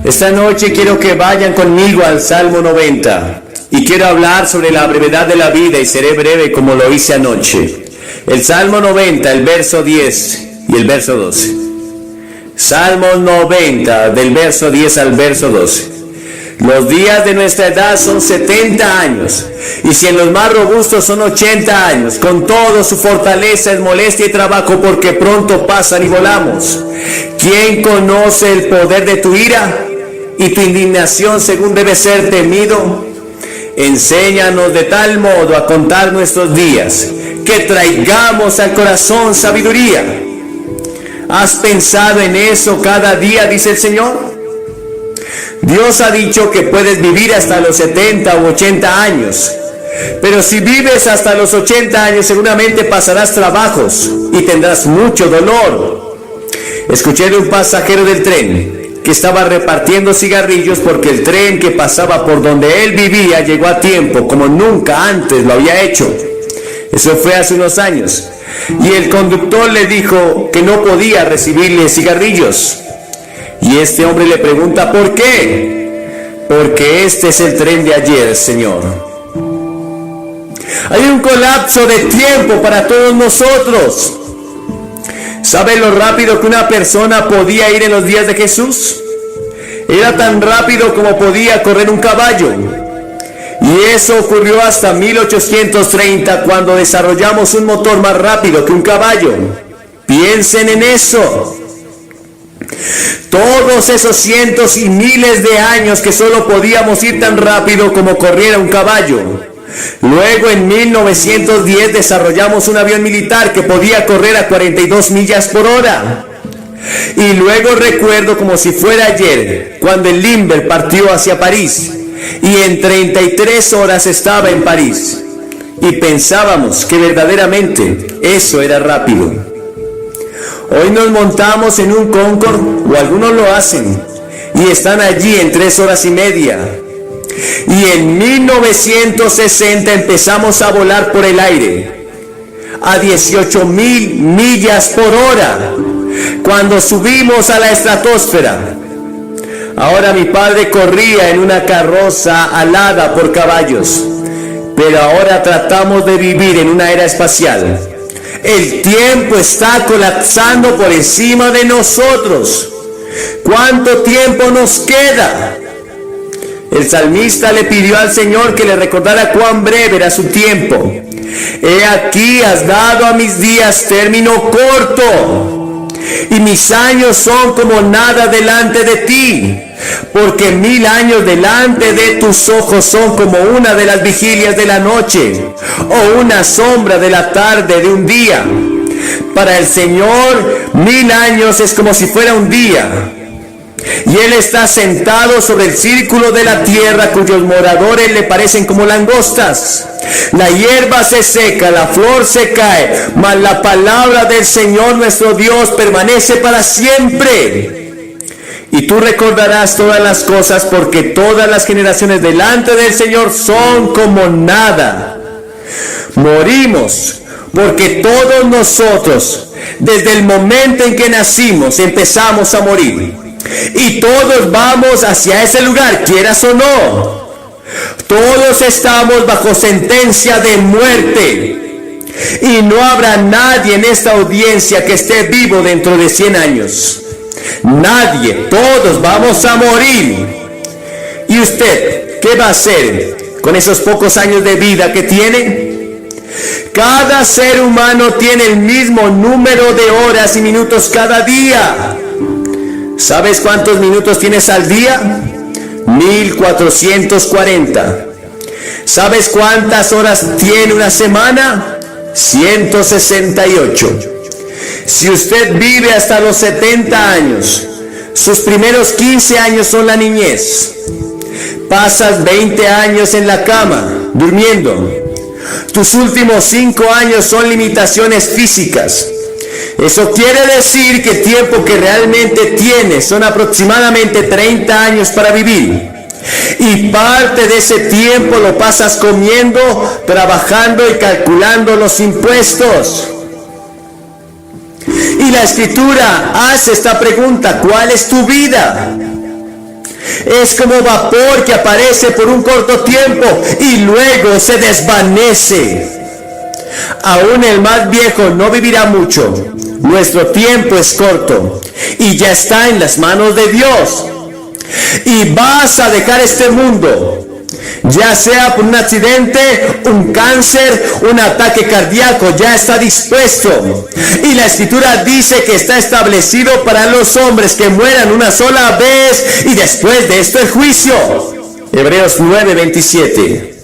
Esta noche quiero que vayan conmigo al Salmo 90 y quiero hablar sobre la brevedad de la vida y seré breve como lo hice anoche. El Salmo 90, el verso 10 y el verso 12. Salmo 90, del verso 10 al verso 12. Los días de nuestra edad son 70 años, y si en los más robustos son 80 años, con todo su fortaleza es molestia y trabajo, porque pronto pasan y volamos. ¿Quién conoce el poder de tu ira y tu indignación según debe ser temido? Enséñanos de tal modo a contar nuestros días, que traigamos al corazón sabiduría. ¿Has pensado en eso cada día?, dice el Señor. Dios ha dicho que puedes vivir hasta los 70 u 80 años, pero si vives hasta los 80 años seguramente pasarás trabajos y tendrás mucho dolor. Escuché de un pasajero del tren que estaba repartiendo cigarrillos porque el tren que pasaba por donde él vivía llegó a tiempo como nunca antes lo había hecho. Eso fue hace unos años, y el conductor le dijo que no podía recibirle cigarrillos. Y este hombre le pregunta, ¿por qué? Porque este es el tren de ayer, Señor. Hay un colapso de tiempo para todos nosotros. ¿Sabe lo rápido que una persona podía ir en los días de Jesús? Era tan rápido como podía correr un caballo. Y eso ocurrió hasta 1830, cuando desarrollamos un motor más rápido que un caballo. Piensen en eso. Todos esos cientos y miles de años que solo podíamos ir tan rápido como corriera un caballo. Luego en 1910 desarrollamos un avión militar que podía correr a 42 millas por hora. Y luego recuerdo como si fuera ayer, cuando el Limber partió hacia París y en 33 horas estaba en París. Y pensábamos que verdaderamente eso era rápido. Hoy nos montamos en un Concorde, o algunos lo hacen, y están allí en 3 horas y media. Y en 1960 empezamos a volar por el aire a 18,000 millas por hora, cuando subimos a la estratosfera. Ahora mi padre corría en una carroza alada por caballos, pero ahora tratamos de vivir en una era espacial. El tiempo está colapsando por encima de nosotros. ¿Cuánto tiempo nos queda? El salmista le pidió al Señor que le recordara cuán breve era su tiempo. He aquí, has dado a mis días término corto, y mis años son como nada delante de ti. Porque 1000 años delante de tus ojos son como una de las vigilias de la noche, o una sombra de la tarde de un día. Para el Señor 1000 años es como si fuera un día. Y Él está sentado sobre el círculo de la tierra, cuyos moradores le parecen como langostas. La hierba se seca, la flor se cae, mas la palabra del Señor nuestro Dios permanece para siempre. Y tú recordarás todas las cosas, porque todas las generaciones delante del Señor son como nada. Morimos, porque todos nosotros, desde el momento en que nacimos, empezamos a morir. Y todos vamos hacia ese lugar, quieras o no. Todos estamos bajo sentencia de muerte. Y no habrá nadie en esta audiencia que esté vivo dentro de 100 años. Nadie, todos vamos a morir. ¿Y usted qué va a hacer con esos pocos años de vida que tiene? Cada ser humano tiene el mismo número de horas y minutos cada día. ¿Sabes cuántos minutos tienes al día? 1440. ¿Sabes cuántas horas tiene una semana? 168. Si usted vive hasta los 70 años, sus primeros 15 años son la niñez. Pasas 20 años en la cama, durmiendo. Tus últimos 5 años son limitaciones físicas. Eso quiere decir que el tiempo que realmente tienes son aproximadamente 30 años para vivir. Y parte de ese tiempo lo pasas comiendo, trabajando y calculando los impuestos. Y la Escritura hace esta pregunta: ¿cuál es tu vida? Es como vapor que aparece por un corto tiempo y luego se desvanece. Aún el más viejo no vivirá mucho. Nuestro tiempo es corto y ya está en las manos de Dios. Y vas a dejar este mundo, ya sea por un accidente, un cáncer, un ataque cardíaco, ya está dispuesto. Y la Escritura dice que está establecido para los hombres que mueran una sola vez y después de esto el juicio. Hebreos 9:27.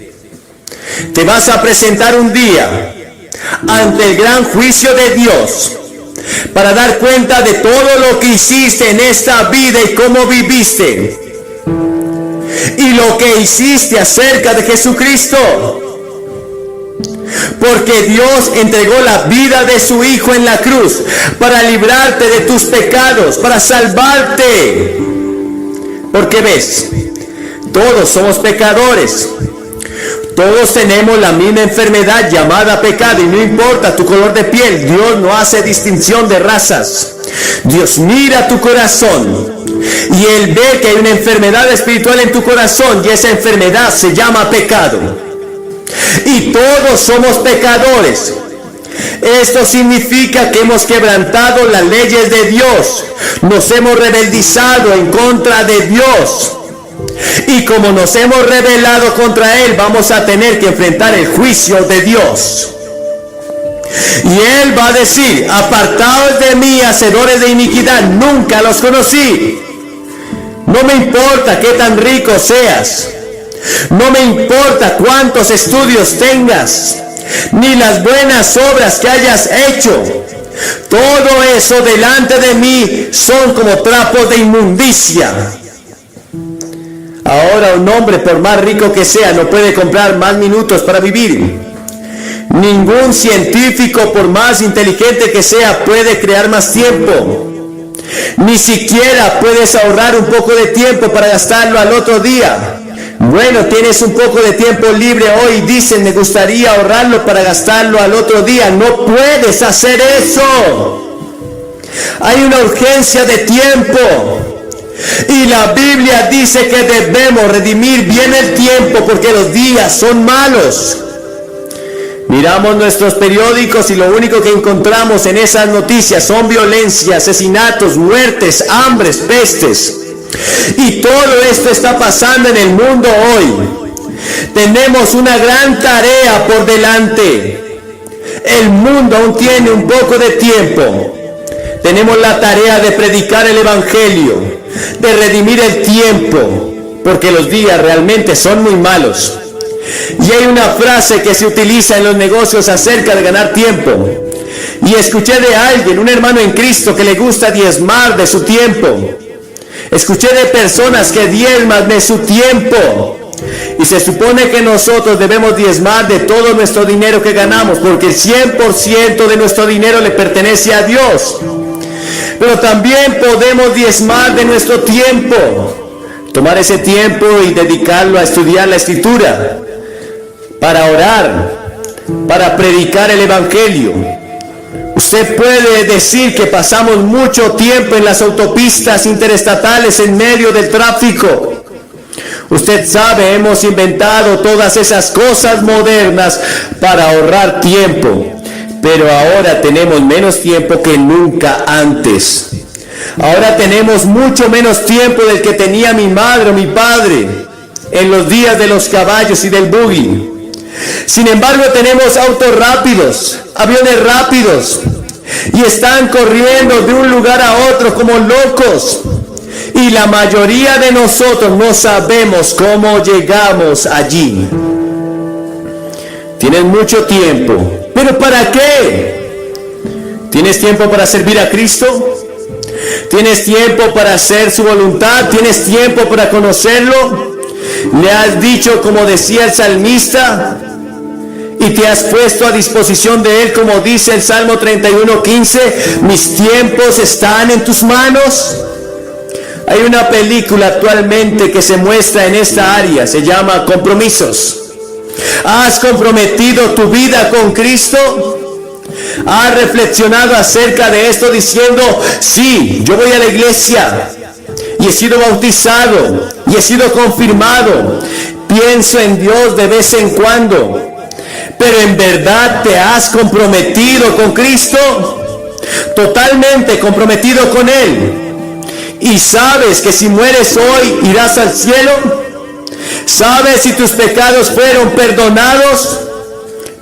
Te vas a presentar un día ante el gran juicio de Dios para dar cuenta de todo lo que hiciste en esta vida y cómo viviste y lo que hiciste acerca de Jesucristo, porque Dios entregó la vida de su Hijo en la cruz para librarte de tus pecados, para salvarte. Porque ves, todos somos pecadores. Todos tenemos la misma enfermedad llamada pecado y no importa tu color de piel, Dios no hace distinción de razas. Dios mira tu corazón y Él ve que hay una enfermedad espiritual en tu corazón y esa enfermedad se llama pecado. Y todos somos pecadores. Esto significa que hemos quebrantado las leyes de Dios, nos hemos rebeldizado en contra de Dios. Y como nos hemos rebelado contra Él, vamos a tener que enfrentar el juicio de Dios. Y Él va a decir: apartaos de mí, hacedores de iniquidad, nunca los conocí. No me importa qué tan rico seas, no me importa cuántos estudios tengas, ni las buenas obras que hayas hecho. Todo eso delante de mí son como trapos de inmundicia. Ahora un hombre, por más rico que sea, no puede comprar más minutos para vivir. Ningún científico, por más inteligente que sea, puede crear más tiempo. Ni siquiera puedes ahorrar un poco de tiempo para gastarlo al otro día. Bueno, tienes un poco de tiempo libre hoy, dicen, me gustaría ahorrarlo para gastarlo al otro día. No puedes hacer eso. Hay una urgencia de tiempo. Y la Biblia dice que debemos redimir bien el tiempo porque los días son malos. Miramos nuestros periódicos y lo único que encontramos en esas noticias son violencia, asesinatos, muertes, hambres, pestes. Y todo esto está pasando en el mundo hoy. Tenemos una gran tarea por delante. El mundo aún tiene un poco de tiempo. Tenemos la tarea de predicar el Evangelio, de redimir el tiempo, porque los días realmente son muy malos. Y hay una frase que se utiliza en los negocios acerca de ganar tiempo. Y escuché de alguien, un hermano en Cristo, que le gusta diezmar de su tiempo. Escuché de personas que diezman de su tiempo. Y se supone que nosotros debemos diezmar de todo nuestro dinero que ganamos, porque el 100% de nuestro dinero le pertenece a Dios. Pero también podemos diezmar de nuestro tiempo. Tomar ese tiempo y dedicarlo a estudiar la Escritura, para orar, para predicar el Evangelio. Usted puede decir que pasamos mucho tiempo en las autopistas interestatales en medio del tráfico. Usted sabe, hemos inventado todas esas cosas modernas para ahorrar tiempo. Pero ahora tenemos menos tiempo que nunca antes. Ahora tenemos mucho menos tiempo del que tenía mi madre o mi padre en los días de los caballos y del buggy. Sin embargo, tenemos autos rápidos, aviones rápidos, y están corriendo de un lugar a otro como locos. Y la mayoría de nosotros no sabemos cómo llegamos allí. Tienes mucho tiempo. ¿Pero para qué? ¿Tienes tiempo para servir a Cristo? ¿Tienes tiempo para hacer su voluntad? ¿Tienes tiempo para conocerlo? ¿Le has dicho como decía el salmista? ¿Y te has puesto a disposición de Él como dice el Salmo 31:15? Mis tiempos están en tus manos. Hay una película actualmente que se muestra en esta área, se llama Compromisos. ¿Has comprometido tu vida con Cristo? ¿Has reflexionado acerca de esto diciendo, sí, yo voy a la iglesia y he sido bautizado y he sido confirmado. Pienso en Dios de vez en cuando. Pero ¿en verdad te has comprometido con Cristo? Totalmente comprometido con Él. ¿Y sabes que si mueres hoy irás al cielo? ¿Sabes si tus pecados fueron perdonados?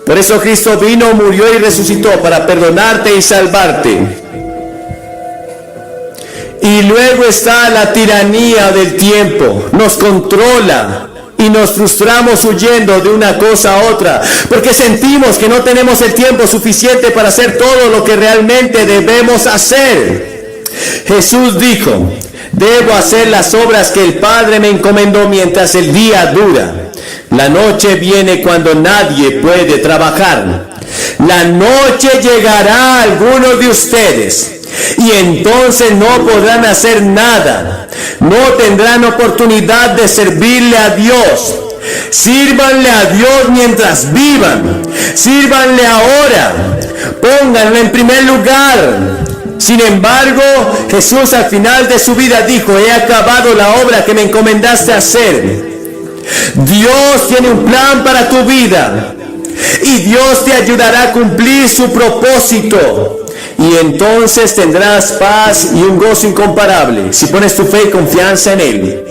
Por eso Cristo vino, murió y resucitó para perdonarte y salvarte. Y luego está la tiranía del tiempo. Nos controla. Y nos frustramos huyendo de una cosa a otra, porque sentimos que no tenemos el tiempo suficiente para hacer todo lo que realmente debemos hacer. Jesús dijo, debo hacer las obras que el Padre me encomendó mientras el día dura. La noche viene cuando nadie puede trabajar. La noche llegará a algunos de ustedes y entonces no podrán hacer nada. No tendrán oportunidad de servirle a Dios. Sírvanle a Dios mientras vivan. Sírvanle ahora. Pónganlo en primer lugar. Sin embargo, Jesús al final de su vida dijo, he acabado la obra que me encomendaste hacer. Dios tiene un plan para tu vida y Dios te ayudará a cumplir su propósito. Y entonces tendrás paz y un gozo incomparable si pones tu fe y confianza en Él.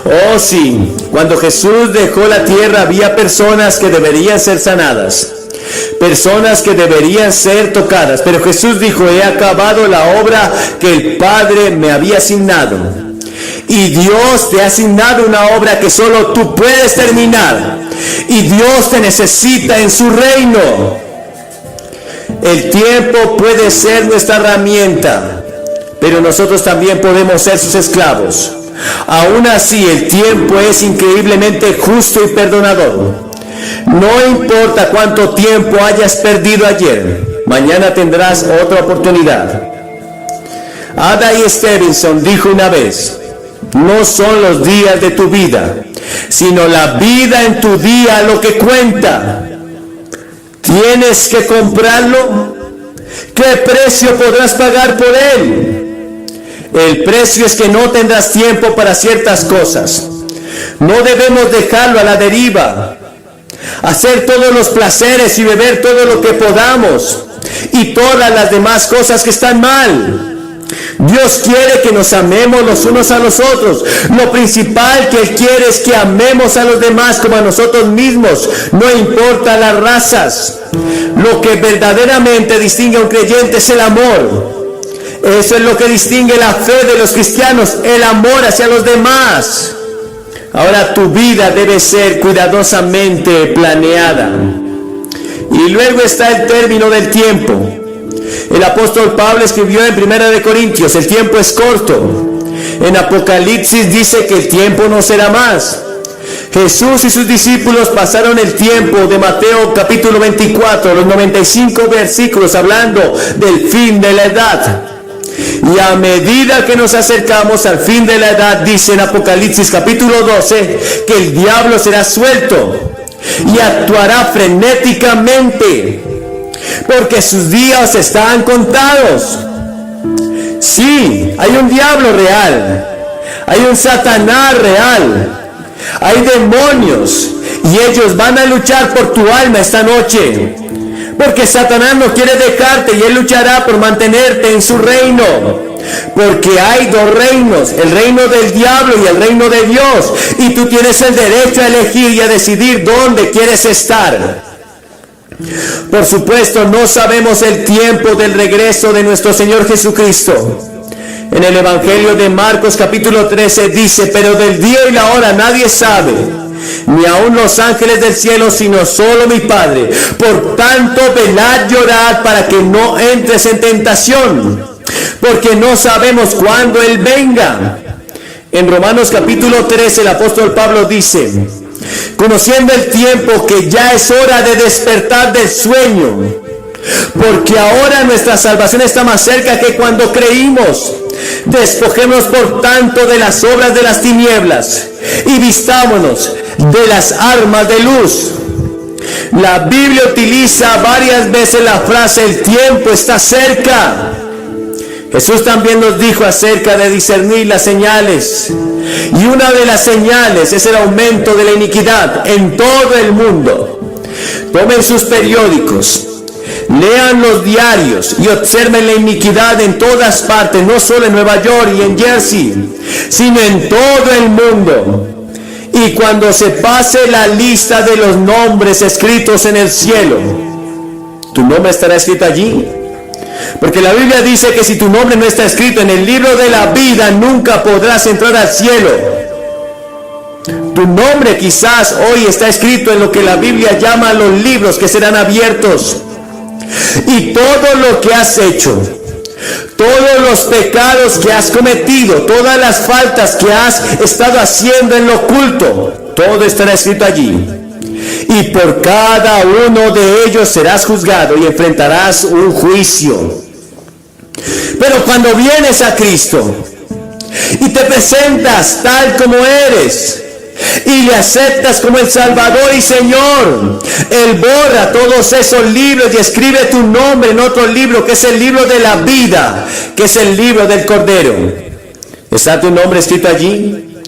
Oh sí, cuando Jesús dejó la tierra había personas que deberían ser sanadas, personas que deberían ser tocadas, pero Jesús dijo, he acabado la obra que el Padre me había asignado. Y Dios te ha asignado una obra que solo tú puedes terminar. Y Dios te necesita en su reino. El tiempo puede ser nuestra herramienta, pero nosotros también podemos ser sus esclavos. Aún así, el tiempo es increíblemente justo y perdonador. No importa cuánto tiempo hayas perdido ayer, mañana tendrás otra oportunidad. Ada y Stevenson dijo una vez, no son los días de tu vida, sino la vida en tu día lo que cuenta. ¿Tienes que comprarlo? ¿Qué precio podrás pagar por él? El precio es que no tendrás tiempo para ciertas cosas. No debemos dejarlo a la deriva. Hacer todos los placeres y beber todo lo que podamos y todas las demás cosas que están mal. Dios quiere que nos amemos los unos a los otros. Lo principal que Él quiere es que amemos a los demás como a nosotros mismos. No importa las razas. Lo que verdaderamente distingue a un creyente es el amor. Eso es lo que distingue la fe de los cristianos, el amor hacia los demás. Ahora tu vida debe ser cuidadosamente planeada. Y luego está el término del tiempo. El apóstol Pablo escribió en 1 Corintios, el tiempo es corto. En Apocalipsis dice que el tiempo no será más. Jesús y sus discípulos pasaron el tiempo de Mateo capítulo 24, los 95 versículos hablando del fin de la edad. Y a medida que nos acercamos al fin de la edad, dice en Apocalipsis capítulo 12, que el diablo será suelto y actuará frenéticamente, porque sus días están contados. Sí, hay un diablo real, hay un Satanás real, hay demonios, y ellos van a luchar por tu alma esta noche. Porque Satanás no quiere dejarte y él luchará por mantenerte en su reino. Porque hay dos reinos, el reino del diablo y el reino de Dios. Y tú tienes el derecho a elegir y a decidir dónde quieres estar. Por supuesto, no sabemos el tiempo del regreso de nuestro Señor Jesucristo. En el Evangelio de Marcos capítulo 13 dice, pero del día y la hora nadie sabe, ni aun los ángeles del cielo, sino solo mi Padre. Por tanto, velad, llorad, para que no entres en tentación, porque no sabemos cuándo Él venga. En Romanos capítulo 13, el apóstol Pablo dice, conociendo el tiempo, que ya es hora de despertar del sueño, porque ahora nuestra salvación está más cerca que cuando creímos. Despojémonos por tanto de las obras de las tinieblas y vistámonos de las armas de luz. La Biblia utiliza varias veces la frase el tiempo está cerca. Jesús también nos dijo acerca de discernir las señales. Y una de las señales es el aumento de la iniquidad en todo el mundo. Tomen sus periódicos, lean los diarios y observen la iniquidad en todas partes, no solo en Nueva York y en Jersey, sino en todo el mundo. Y cuando se pase la lista de los nombres escritos en el cielo, ¿tu nombre estará escrito allí? Porque la Biblia dice que si tu nombre no está escrito en el libro de la vida, nunca podrás entrar al cielo. Tu nombre quizás hoy está escrito en lo que la Biblia llama los libros que serán abiertos. Y todo lo que has hecho, todos los pecados que has cometido, todas las faltas que has estado haciendo en lo oculto, todo estará escrito allí. Y por cada uno de ellos serás juzgado y enfrentarás un juicio. Pero cuando vienes a Cristo y te presentas tal como eres y le aceptas como el Salvador y Señor, Él borra todos esos libros y escribe tu nombre en otro libro, que es el libro de la vida, que es el libro del Cordero. ¿Está tu nombre escrito allí?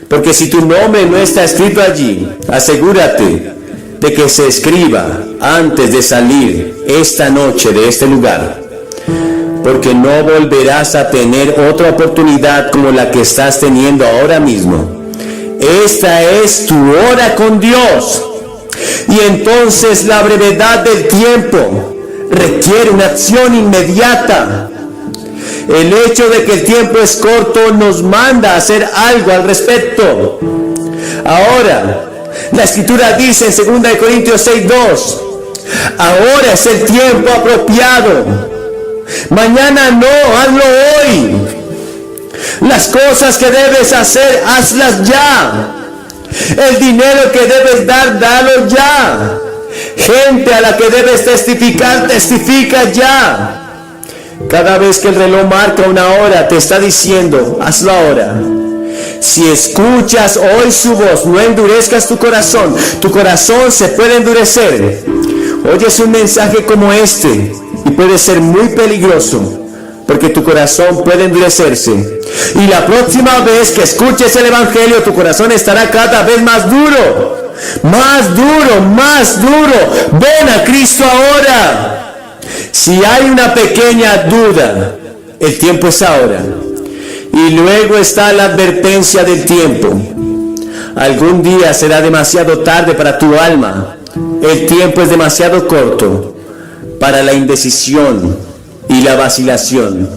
Porque si tu nombre no está escrito allí, asegúrate de que se escriba antes de salir esta noche de este lugar, porque no volverás a tener otra oportunidad como la que estás teniendo ahora mismo. Esta es tu hora con Dios. Y entonces la brevedad del tiempo requiere una acción inmediata. El hecho de que el tiempo es corto nos manda a hacer algo al respecto. Ahora, la Escritura dice en 2 Corintios 6:2, ahora es el tiempo apropiado. Mañana no, hazlo hoy. Las cosas que debes hacer, hazlas ya. El dinero que debes dar, dalo ya. Gente a la que debes testificar, testifica ya. Cada vez que el reloj marca una hora, te está diciendo, hazlo ahora. Si escuchas hoy su voz, no endurezcas tu corazón. Tu corazón se puede endurecer. Oyes un mensaje como este y puede ser muy peligroso, porque tu corazón puede endurecerse. Y la próxima vez que escuches el Evangelio, tu corazón estará cada vez más duro. Más duro, más duro. Ven a Cristo ahora. Si hay una pequeña duda, el tiempo es ahora. Y luego está la advertencia del tiempo. Algún día será demasiado tarde para tu alma. El tiempo es demasiado corto para la indecisión y la vacilación.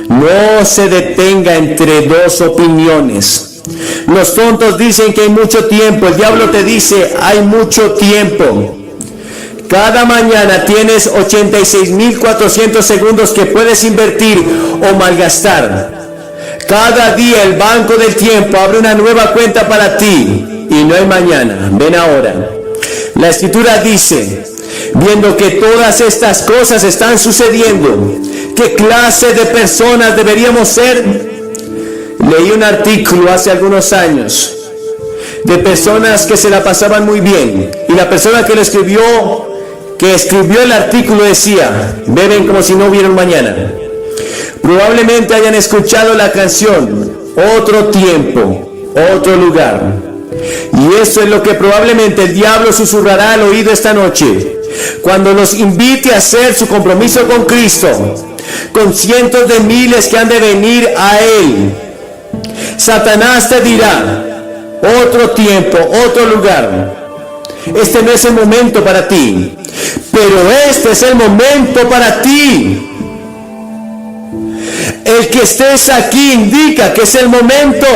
No se detenga entre dos opiniones. Los tontos dicen que hay mucho tiempo. El diablo te dice, hay mucho tiempo. Cada mañana tienes 86.400 segundos que puedes invertir o malgastar. Cada día el banco del tiempo abre una nueva cuenta para ti. Y no hay mañana, ven ahora. La Escritura dice, viendo que todas estas cosas están sucediendo, ¿qué clase de personas deberíamos ser? Leí un artículo hace algunos años de personas que se la pasaban muy bien, y la persona que escribió el artículo decía, beben como si no hubiera un mañana. Probablemente hayan escuchado la canción Otro Tiempo, Otro Lugar, y eso es lo que probablemente el diablo susurrará al oído esta noche cuando nos invite a hacer su compromiso con Cristo, con cientos de miles que han de venir a Él. Satanás te dirá, otro tiempo, otro lugar. Este no es el momento para ti, pero este es el momento para ti. El que estés aquí indica que es el momento.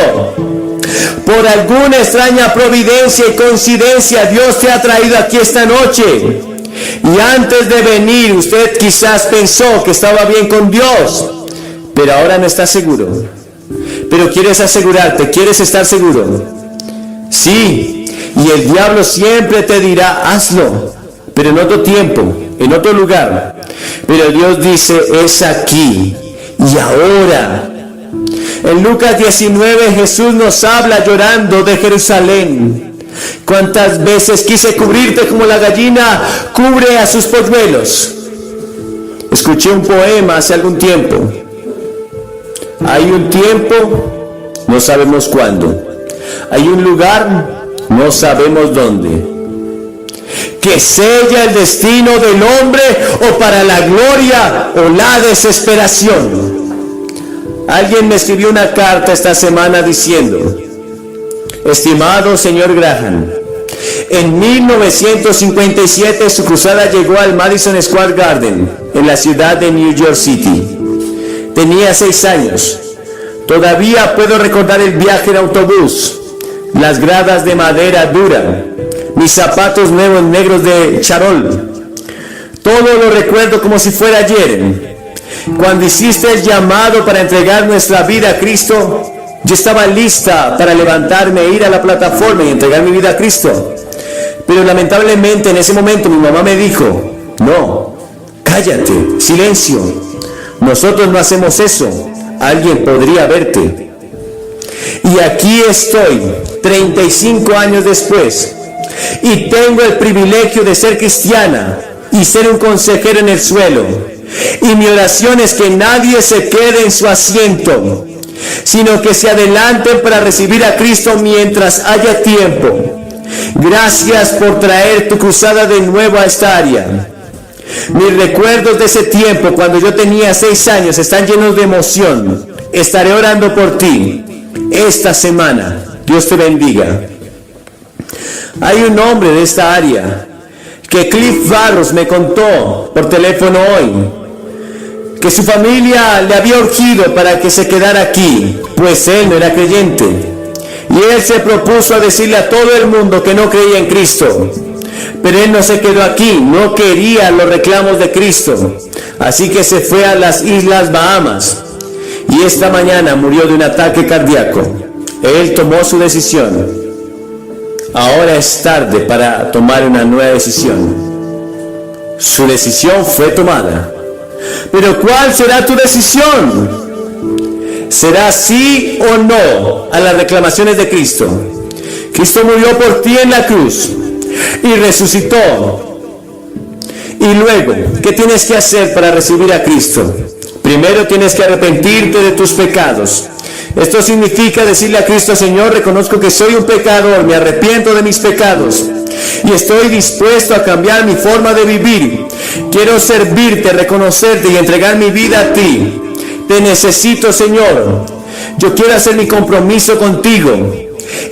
Por alguna extraña providencia y coincidencia, Dios te ha traído aquí esta noche. Y antes de venir, usted quizás pensó que estaba bien con Dios, pero ahora no está seguro. Pero quieres asegurarte, quieres estar seguro. Sí, y el diablo siempre te dirá, hazlo, pero en otro tiempo, en otro lugar. Pero Dios dice, es aquí y ahora. En Lucas 19 Jesús nos habla llorando de Jerusalén. ¿Cuántas veces quise cubrirte como la gallina cubre a sus polluelos? Escuché un poema hace algún tiempo. Hay un tiempo, no sabemos cuándo. Hay un lugar, no sabemos dónde, que sella el destino del hombre o para la gloria o la desesperación. Alguien me escribió una carta esta semana diciendo: estimado señor Graham, en 1957 su cruzada llegó al Madison Square Garden en la ciudad de New York City. Tenía 6 años. Todavía puedo recordar el viaje en autobús, las gradas de madera dura, mis zapatos nuevos negros de charol. Todo lo recuerdo como si fuera ayer. Cuando hiciste el llamado para entregar nuestra vida a Cristo, yo estaba lista para levantarme e ir a la plataforma y entregar mi vida a Cristo. Pero lamentablemente en ese momento mi mamá me dijo: no, cállate, silencio. Nosotros no hacemos eso. Alguien podría verte. Y aquí estoy, 35 años después, y tengo el privilegio de ser cristiana y ser un consejero en el suelo. Y mi oración es que nadie se quede en su asiento, sino que se adelanten para recibir a Cristo mientras haya tiempo. Gracias por traer tu cruzada de nuevo a esta área. Mis recuerdos de ese tiempo, cuando yo tenía 6 años, están llenos de emoción. Estaré orando por ti esta semana. Dios te bendiga. Hay un hombre de esta área que Cliff Barros me contó por teléfono hoy, que su familia le había urgido para que se quedara aquí, pues él no era creyente. Y él se propuso a decirle a todo el mundo que no creía en Cristo. Pero él no se quedó aquí, no quería los reclamos de Cristo. Así que se fue a las Islas Bahamas. Y esta mañana murió de un ataque cardíaco. Él tomó su decisión. Ahora es tarde para tomar una nueva decisión. Su decisión fue tomada. Pero ¿cuál será tu decisión? ¿Será sí o no a las reclamaciones de Cristo? Cristo murió por ti en la cruz y resucitó. Y luego, ¿qué tienes que hacer para recibir a Cristo? Primero tienes que arrepentirte de tus pecados. Esto significa decirle a Cristo: Señor, reconozco que soy un pecador, me arrepiento de mis pecados y estoy dispuesto a cambiar mi forma de vivir. Quiero servirte, reconocerte y entregar mi vida a ti. Te necesito, Señor. Yo quiero hacer mi compromiso contigo.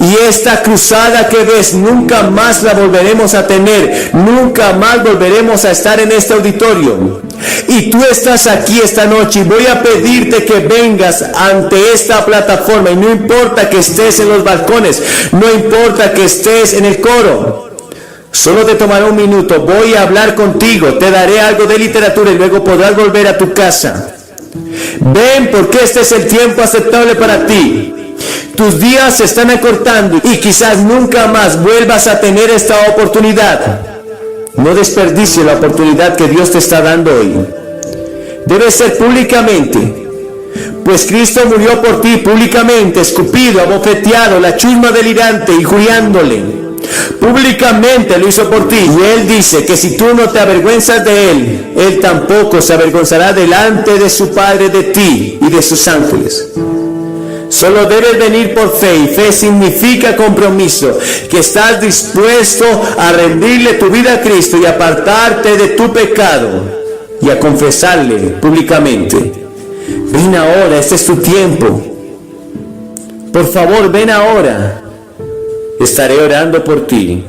Y esta cruzada que ves, nunca más la volveremos a tener. Nunca más volveremos a estar en este auditorio. Y tú estás aquí esta noche y voy a pedirte que vengas ante esta plataforma. Y no importa que estés en los balcones, no importa que estés en el coro. Solo te tomará un minuto. Voy a hablar contigo. Te daré algo de literatura y luego podrás volver a tu casa. Ven, porque este es el tiempo aceptable para ti. Tus días se están acortando y quizás nunca más vuelvas a tener esta oportunidad. No desperdicies la oportunidad que Dios te está dando hoy. Debe ser públicamente, pues Cristo murió por ti públicamente, escupido, abofeteado, la chusma delirante, injuriándole. Públicamente lo hizo por ti. Y Él dice que si tú no te avergüenzas de Él, Él tampoco se avergonzará delante de su Padre de ti y de sus ángeles. Solo debes venir por fe, y fe significa compromiso, que estás dispuesto a rendirle tu vida a Cristo y apartarte de tu pecado y a confesarle públicamente. Ven ahora, este es tu tiempo. Por favor, ven ahora. Estaré orando por ti.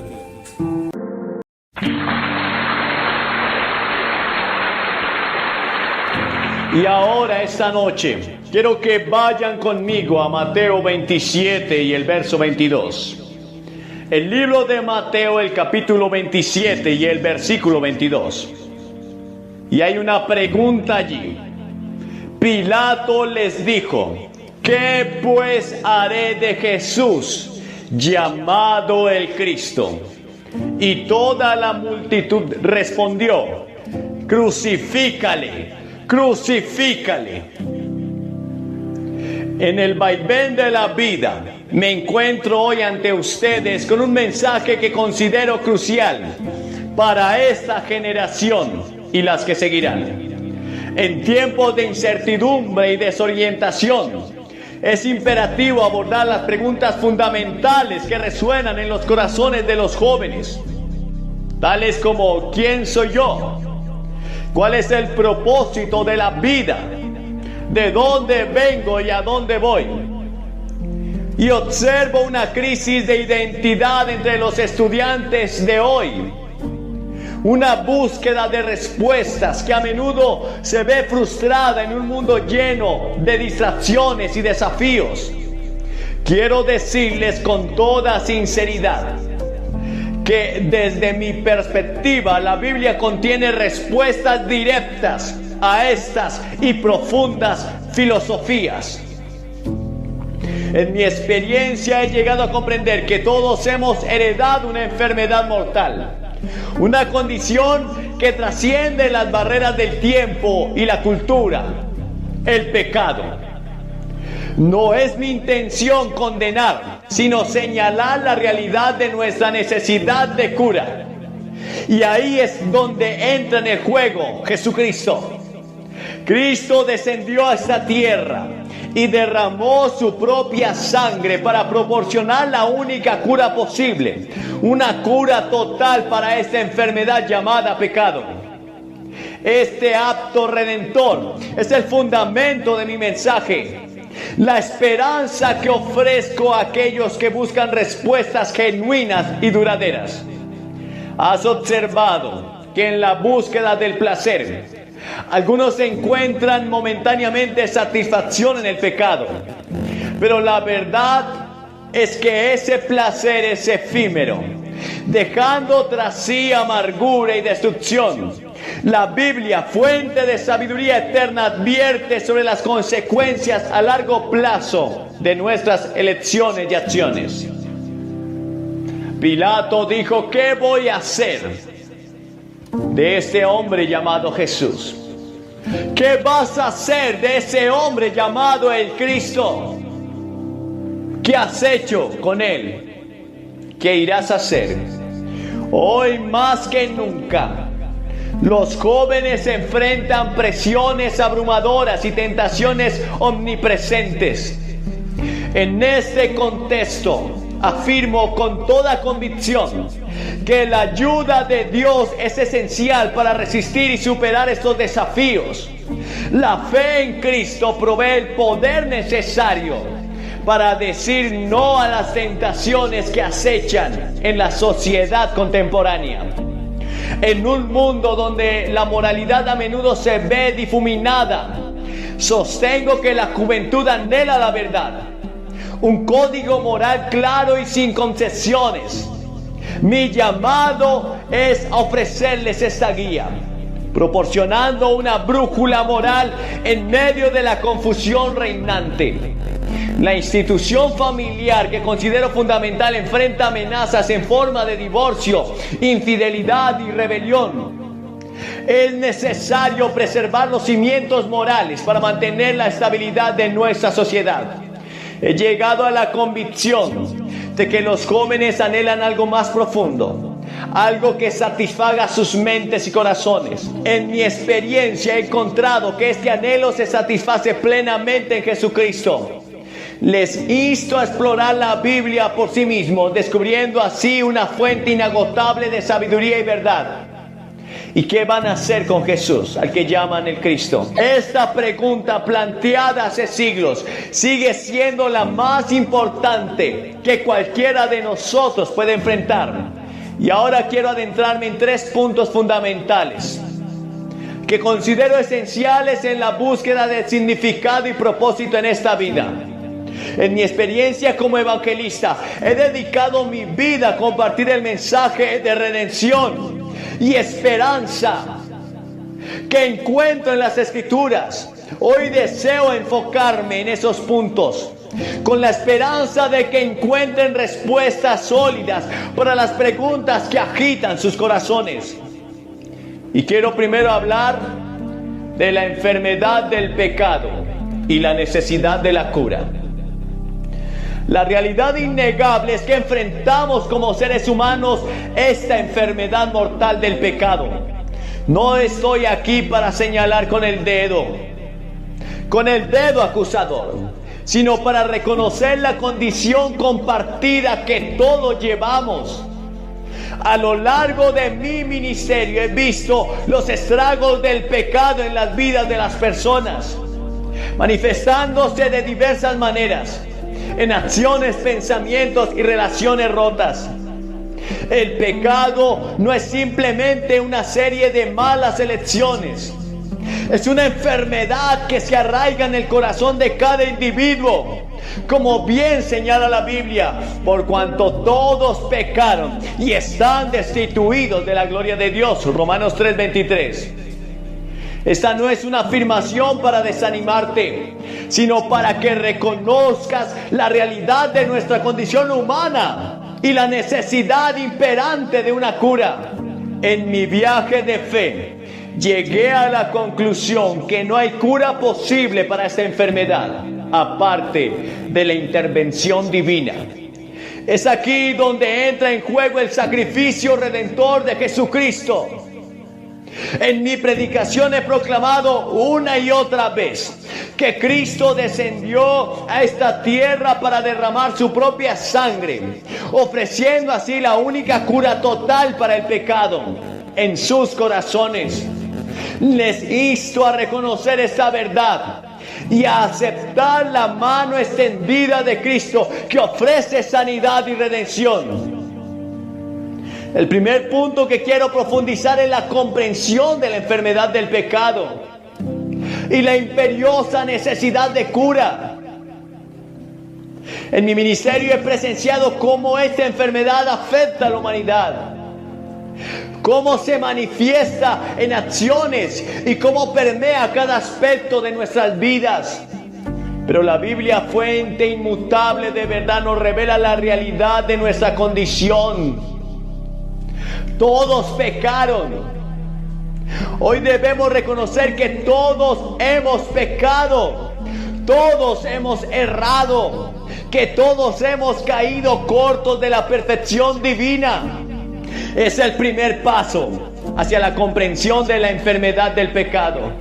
Y ahora, esta noche, quiero que vayan conmigo a Mateo 27 y el verso 22. El libro de Mateo, el capítulo 27 y el versículo 22. Y hay una pregunta allí. Pilato les dijo: ¿qué pues haré de Jesús, llamado el Cristo? Y toda la multitud respondió: crucifícale, crucifícale. En el vaivén de la vida me encuentro hoy ante ustedes con un mensaje que considero crucial para esta generación y las que seguirán. En tiempos de incertidumbre y desorientación, es imperativo abordar las preguntas fundamentales que resuenan en los corazones de los jóvenes, tales como: ¿quién soy yo? ¿Cuál es el propósito de la vida? ¿De dónde vengo y a dónde voy? Y observo una crisis de identidad entre los estudiantes de hoy. Una búsqueda de respuestas que a menudo se ve frustrada en un mundo lleno de distracciones y desafíos. Quiero decirles con toda sinceridad que desde mi perspectiva la Biblia contiene respuestas directas a estas y profundas filosofías. En mi experiencia he llegado a comprender que todos hemos heredado una enfermedad mortal, una condición que trasciende las barreras del tiempo y la cultura: el pecado. No es mi intención condenar, sino señalar la realidad de nuestra necesidad de cura. Y ahí es donde entra en el juego Jesucristo. Cristo descendió a esta tierra y derramó su propia sangre para proporcionar la única cura posible, una cura total para esta enfermedad llamada pecado. Este acto redentor es el fundamento de mi mensaje, la esperanza que ofrezco a aquellos que buscan respuestas genuinas y duraderas. ¿Has observado que en la búsqueda del placer, algunos encuentran momentáneamente satisfacción en el pecado? Pero la verdad es que ese placer es efímero, dejando tras sí amargura y destrucción. La Biblia, fuente de sabiduría eterna, advierte sobre las consecuencias a largo plazo de nuestras elecciones y acciones. Pilato dijo: ¿qué voy a hacer de este hombre llamado Jesús? ¿Qué vas a hacer de ese hombre llamado el Cristo? ¿Qué has hecho con él? ¿Qué irás a hacer? Hoy más que nunca, los jóvenes enfrentan presiones abrumadoras y tentaciones omnipresentes. En este contexto, afirmo con toda convicción que la ayuda de Dios es esencial para resistir y superar estos desafíos. La fe en Cristo provee el poder necesario para decir no a las tentaciones que acechan en la sociedad contemporánea. En un mundo donde la moralidad a menudo se ve difuminada, sostengo que la juventud anhela la verdad, un código moral claro y sin concesiones. Mi llamado es ofrecerles esta guía, proporcionando una brújula moral en medio de la confusión reinante. La institución familiar, que considero fundamental, enfrenta amenazas en forma de divorcio, infidelidad y rebelión. Es necesario preservar los cimientos morales para mantener la estabilidad de nuestra sociedad. He llegado a la convicción de que los jóvenes anhelan algo más profundo, algo que satisfaga sus mentes y corazones. En mi experiencia he encontrado que este anhelo se satisface plenamente en Jesucristo. Les insto a explorar la Biblia por sí mismos, descubriendo así una fuente inagotable de sabiduría y verdad. ¿Y qué van a hacer con Jesús, al que llaman el Cristo? Esta pregunta, planteada hace siglos, sigue siendo la más importante que cualquiera de nosotros puede enfrentar. Y ahora quiero adentrarme en 3 puntos fundamentales que considero esenciales en la búsqueda de significado y propósito en esta vida. En mi experiencia como evangelista, he dedicado mi vida a compartir el mensaje de redención y esperanza que encuentro en las Escrituras. Hoy deseo enfocarme en esos puntos, con la esperanza de que encuentren respuestas sólidas para las preguntas que agitan sus corazones. Y quiero primero hablar de la enfermedad del pecado y la necesidad de la cura. La realidad innegable es que enfrentamos como seres humanos esta enfermedad mortal del pecado. No estoy aquí para señalar con el dedo acusador, sino para reconocer la condición compartida que todos llevamos. A lo largo de mi ministerio he visto los estragos del pecado en las vidas de las personas, manifestándose de diversas maneras, en acciones, pensamientos y relaciones rotas. El pecado no es simplemente una serie de malas elecciones. Es una enfermedad que se arraiga en el corazón de cada individuo, como bien señala la Biblia, por cuanto todos pecaron y están destituidos de la gloria de Dios. Romanos 3:23. Esta no es una afirmación para desanimarte, sino para que reconozcas la realidad de nuestra condición humana y la necesidad imperante de una cura. En mi viaje de fe, llegué a la conclusión que no hay cura posible para esta enfermedad, aparte de la intervención divina. Es aquí donde entra en juego el sacrificio redentor de Jesucristo. En mi predicación he proclamado una y otra vez que Cristo descendió a esta tierra para derramar su propia sangre, ofreciendo así la única cura total para el pecado en sus corazones. Les insto a reconocer esta verdad y a aceptar la mano extendida de Cristo que ofrece sanidad y redención. El primer punto que quiero profundizar es la comprensión de la enfermedad del pecado y la imperiosa necesidad de cura. En mi ministerio he presenciado cómo esta enfermedad afecta a la humanidad, cómo se manifiesta en acciones y cómo permea cada aspecto de nuestras vidas. Pero la Biblia, fuente inmutable de verdad, nos revela la realidad de nuestra condición. Todos pecaron. Hoy debemos reconocer que todos hemos pecado, todos hemos errado, que todos hemos caído cortos de la perfección divina. Es el primer paso hacia la comprensión de la enfermedad del pecado.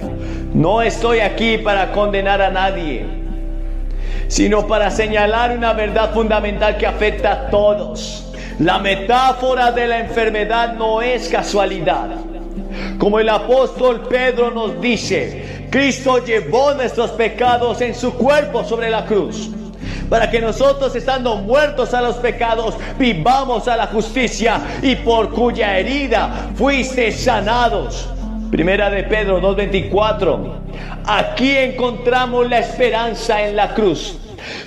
No estoy aquí para condenar a nadie, sino para señalar una verdad fundamental que afecta a todos. La metáfora de la enfermedad no es casualidad. Como el apóstol Pedro nos dice, Cristo llevó nuestros pecados en su cuerpo sobre la cruz, para que nosotros, estando muertos a los pecados, vivamos a la justicia, y por cuya herida fuisteis sanados. Primera de Pedro 2:24. Aquí encontramos la esperanza en la cruz,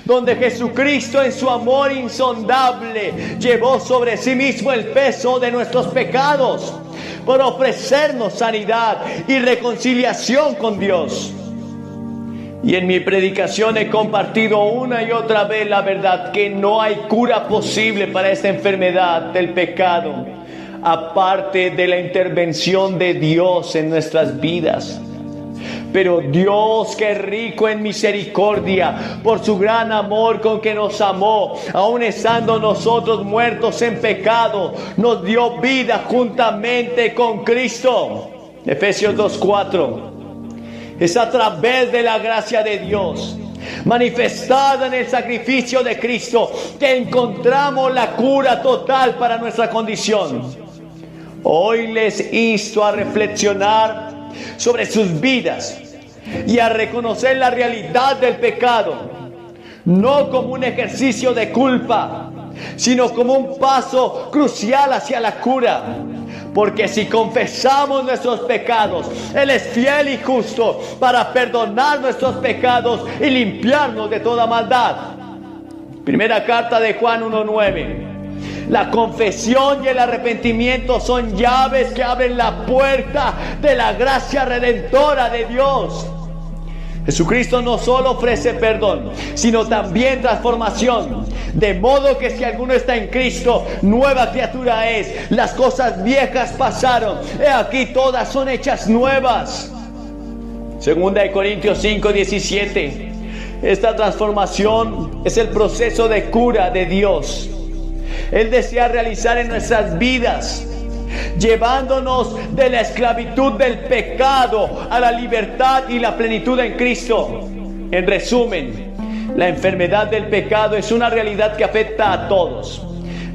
donde Jesucristo, en su amor insondable, llevó sobre sí mismo el peso de nuestros pecados por ofrecernos sanidad y reconciliación con Dios. Y en mi predicación he compartido una y otra vez la verdad que no hay cura posible para esta enfermedad del pecado, aparte de la intervención de Dios en nuestras vidas. Pero Dios, que es rico en misericordia, por su gran amor con que nos amó, aun estando nosotros muertos en pecado, nos dio vida juntamente con Cristo. Efesios 2:4. Es a través de la gracia de Dios, manifestada en el sacrificio de Cristo, que encontramos la cura total para nuestra condición. Hoy les insto a reflexionar sobre sus vidas y a reconocer la realidad del pecado, no como un ejercicio de culpa, sino como un paso crucial hacia la cura. Porque si confesamos nuestros pecados, Él es fiel y justo para perdonar nuestros pecados y limpiarnos de toda maldad. Primera carta de Juan 1:9. La confesión y el arrepentimiento son llaves que abren la puerta de la gracia redentora de Dios. Jesucristo no solo ofrece perdón, sino también transformación. De modo que si alguno está en Cristo, nueva criatura es. Las cosas viejas pasaron, he aquí todas son hechas nuevas. Segunda de Corintios 5:17. Esta transformación es el proceso de cura de Dios. Él desea realizar en nuestras vidas llevándonos de la esclavitud del pecado a la libertad y la plenitud en Cristo. En resumen, la enfermedad del pecado es una realidad que afecta a todos.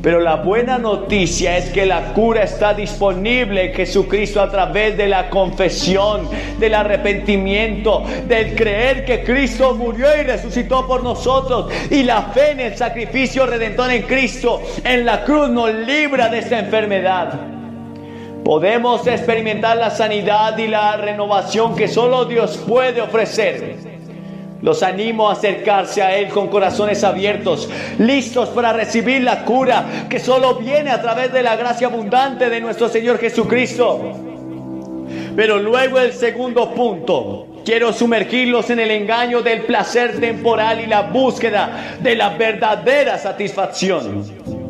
Pero la buena noticia es que la cura está disponible en Jesucristo a través de la confesión, del arrepentimiento, del creer que Cristo murió y resucitó por nosotros. Y la fe en el sacrificio redentor en Cristo, en la cruz, nos libra de esta enfermedad. Podemos experimentar la sanidad y la renovación que solo Dios puede ofrecer. Los animo a acercarse a Él con corazones abiertos, listos para recibir la cura que solo viene a través de la gracia abundante de nuestro Señor Jesucristo. Pero luego el segundo punto, quiero sumergirlos en el engaño del placer temporal y la búsqueda de la verdadera satisfacción.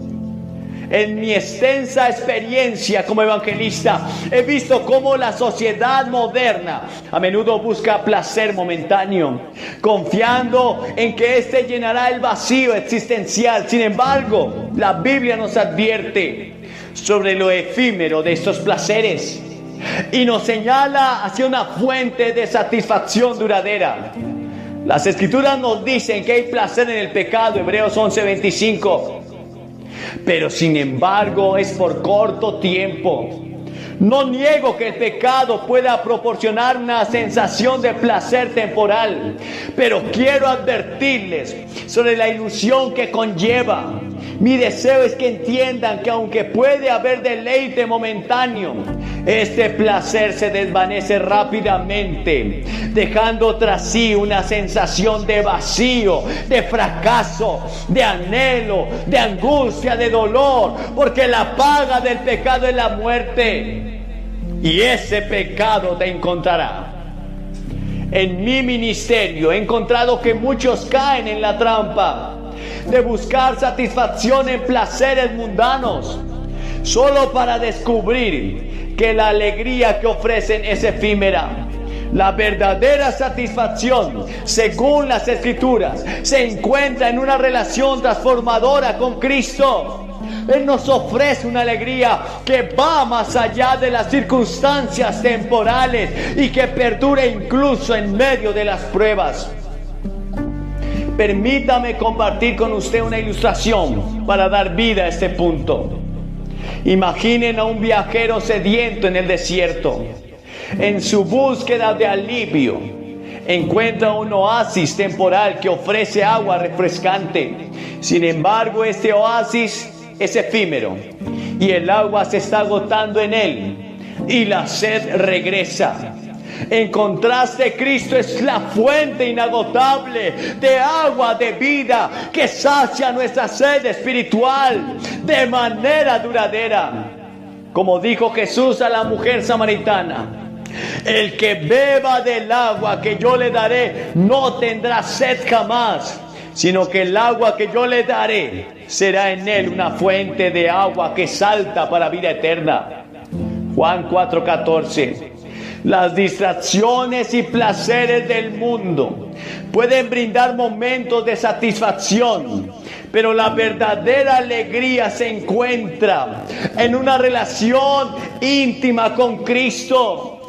En mi extensa experiencia como evangelista, he visto cómo la sociedad moderna a menudo busca placer momentáneo, confiando en que éste llenará el vacío existencial. Sin embargo, la Biblia nos advierte sobre lo efímero de estos placeres y nos señala hacia una fuente de satisfacción duradera. Las Escrituras nos dicen que hay placer en el pecado, Hebreos 11:25. Pero sin embargo es por corto tiempo. No niego que el pecado pueda proporcionar una sensación de placer temporal, pero quiero advertirles sobre la ilusión que conlleva. Mi deseo es que entiendan que aunque puede haber deleite momentáneo, este placer se desvanece rápidamente, dejando tras sí una sensación de vacío, de fracaso, de anhelo, de angustia, de dolor, porque la paga del pecado es la muerte, y ese pecado te encontrará. En mi ministerio he encontrado que muchos caen en la trampa de buscar satisfacción en placeres mundanos, solo para descubrir que la alegría que ofrecen es efímera. La verdadera satisfacción, según las Escrituras, se encuentra en una relación transformadora con Cristo. Él nos ofrece una alegría que va más allá de las circunstancias temporales y que perdura incluso en medio de las pruebas. Permítame compartir con usted una ilustración para dar vida a este punto. Imaginen a un viajero sediento en el desierto. En su búsqueda de alivio, encuentra un oasis temporal que ofrece agua refrescante. Sin embargo, este oasis es efímero y el agua se está agotando en él y la sed regresa. En contraste, Cristo es la fuente inagotable de agua de vida que sacia nuestra sed espiritual de manera duradera. Como dijo Jesús a la mujer samaritana: el que beba del agua que yo le daré no tendrá sed jamás, sino que el agua que yo le daré será en él una fuente de agua que salta para vida eterna. Juan 4:14. Las distracciones y placeres del mundo pueden brindar momentos de satisfacción, pero la verdadera alegría se encuentra en una relación íntima con Cristo.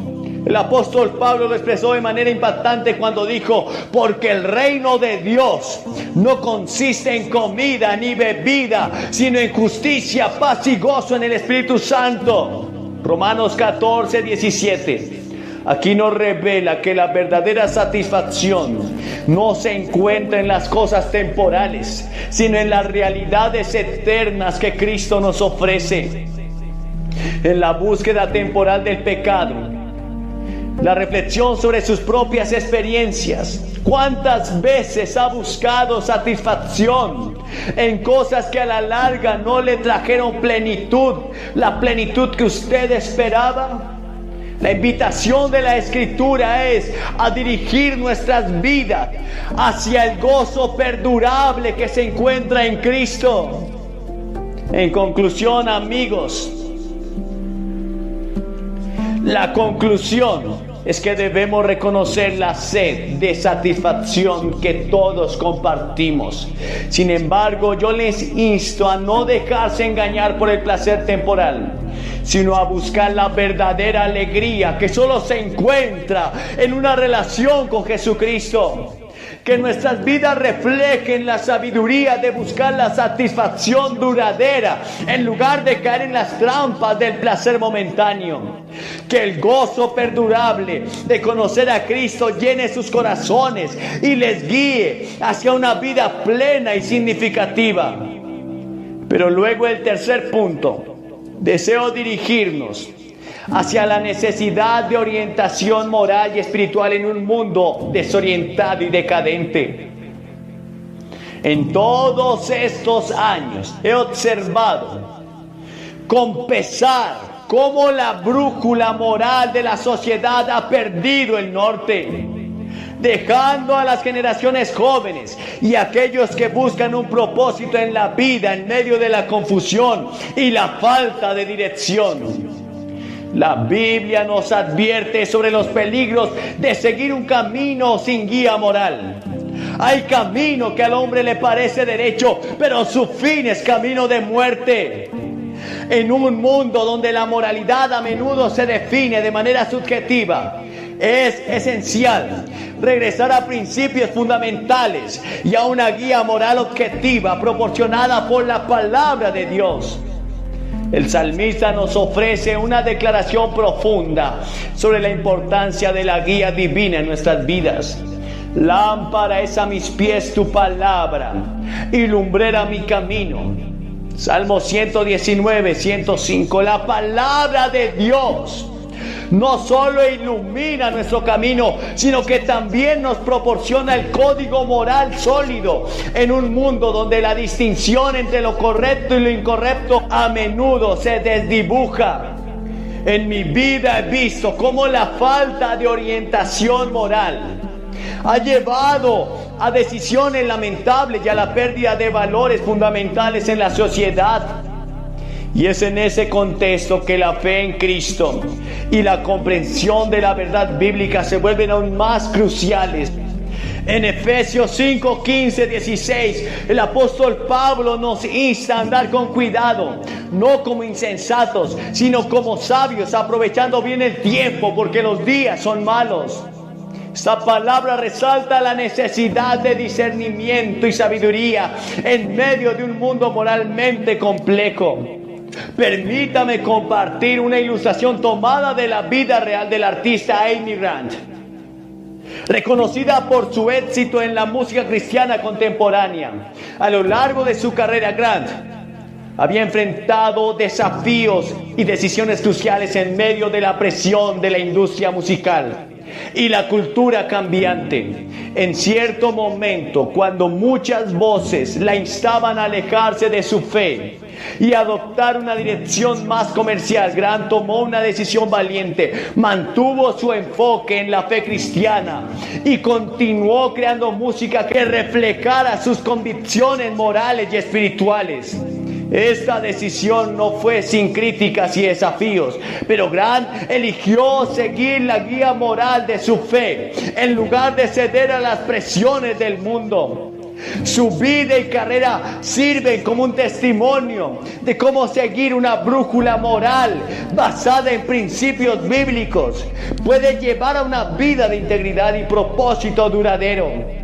El apóstol Pablo lo expresó de manera impactante cuando dijo: porque el reino de Dios no consiste en comida ni bebida, sino en justicia, paz y gozo en el Espíritu Santo. Romanos 14:17. Aquí nos revela que la verdadera satisfacción no se encuentra en las cosas temporales, sino en las realidades eternas que Cristo nos ofrece. En la búsqueda temporal del pecado, la reflexión sobre sus propias experiencias. ¿Cuántas veces ha buscado satisfacción en cosas que a la larga no le trajeron plenitud, la plenitud que usted esperaba? La invitación de la Escritura es a dirigir nuestras vidas hacia el gozo perdurable que se encuentra en Cristo. En conclusión, amigos, la conclusión es que debemos reconocer la sed de satisfacción que todos compartimos. Sin embargo, yo les insto a no dejarse engañar por el placer temporal, sino a buscar la verdadera alegría que solo se encuentra en una relación con Jesucristo. Que nuestras vidas reflejen la sabiduría de buscar la satisfacción duradera en lugar de caer en las trampas del placer momentáneo. Que el gozo perdurable de conocer a Cristo llene sus corazones y les guíe hacia una vida plena y significativa. Pero luego el tercer punto, deseo dirigirnos hacia la necesidad de orientación moral y espiritual en un mundo desorientado y decadente. En todos estos años he observado con pesar cómo la brújula moral de la sociedad ha perdido el norte, dejando a las generaciones jóvenes y aquellos que buscan un propósito en la vida en medio de la confusión y la falta de dirección. La Biblia nos advierte sobre los peligros de seguir un camino sin guía moral. Hay camino que al hombre le parece derecho, pero su fin es camino de muerte. En un mundo donde la moralidad a menudo se define de manera subjetiva, es esencial regresar a principios fundamentales y a una guía moral objetiva proporcionada por la palabra de Dios. El salmista nos ofrece una declaración profunda sobre la importancia de la guía divina en nuestras vidas. Lámpara es a mis pies tu palabra y lumbrera mi camino. Salmo 119, 105. La palabra de Dios no solo ilumina nuestro camino, sino que también nos proporciona el código moral sólido en un mundo donde la distinción entre lo correcto y lo incorrecto a menudo se desdibuja. En mi vida he visto cómo la falta de orientación moral ha llevado a decisiones lamentables y a la pérdida de valores fundamentales en la sociedad. Y es en ese contexto que la fe en Cristo y la comprensión de la verdad bíblica se vuelven aún más cruciales. En Efesios 5, 15, 16, el apóstol Pablo nos insta a andar con cuidado, no como insensatos, sino como sabios, aprovechando bien el tiempo, porque los días son malos. Esta palabra resalta la necesidad de discernimiento y sabiduría en medio de un mundo moralmente complejo. Permítame compartir una ilustración tomada de la vida real del artista Amy Grant. Reconocida por su éxito en la música cristiana contemporánea, a lo largo de su carrera, Grant había enfrentado desafíos y decisiones cruciales en medio de la presión de la industria musical y la cultura cambiante. En cierto momento, cuando muchas voces la instaban a alejarse de su fe y adoptar una dirección más comercial, Grant tomó una decisión valiente, mantuvo su enfoque en la fe cristiana y continuó creando música que reflejara sus convicciones morales y espirituales. Esta decisión no fue sin críticas y desafíos, pero Grant eligió seguir la guía moral de su fe en lugar de ceder a las presiones del mundo. Su vida y carrera sirven como un testimonio de cómo seguir una brújula moral basada en principios bíblicos puede llevar a una vida de integridad y propósito duradero.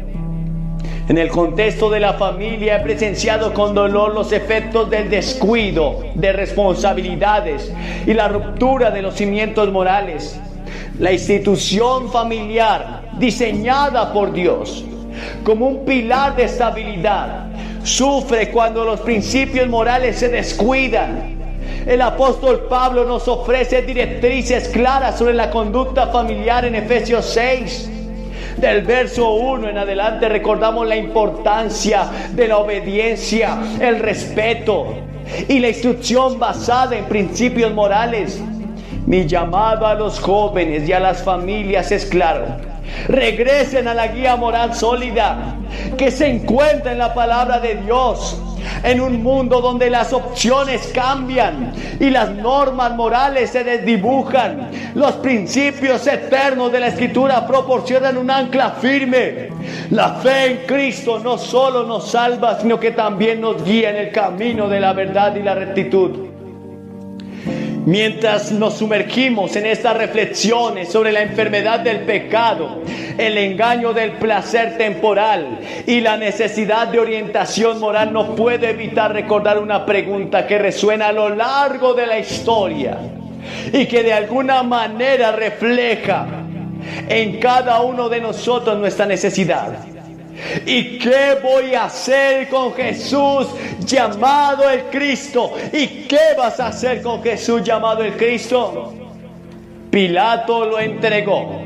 En el contexto de la familia he presenciado con dolor los efectos del descuido de responsabilidades y la ruptura de los cimientos morales. La institución familiar, diseñada por Dios como un pilar de estabilidad, sufre cuando los principios morales se descuidan. El apóstol Pablo nos ofrece directrices claras sobre la conducta familiar en Efesios 6. Del verso 1 en adelante recordamos la importancia de la obediencia, el respeto y la instrucción basada en principios morales. Mi llamado a los jóvenes y a las familias es claro: regresen a la guía moral sólida que se encuentra en la palabra de Dios. En un mundo donde las opciones cambian y las normas morales se desdibujan, los principios eternos de la Escritura proporcionan un ancla firme. La fe en Cristo no solo nos salva, sino que también nos guía en el camino de la verdad y la rectitud. Mientras nos sumergimos en estas reflexiones sobre la enfermedad del pecado, el engaño del placer temporal y la necesidad de orientación moral, no puedo evitar recordar una pregunta que resuena a lo largo de la historia y que de alguna manera refleja en cada uno de nosotros nuestra necesidad. ¿Y qué voy a hacer con Jesús llamado el Cristo? ¿Y qué vas a hacer con Jesús llamado el Cristo? Pilato lo entregó.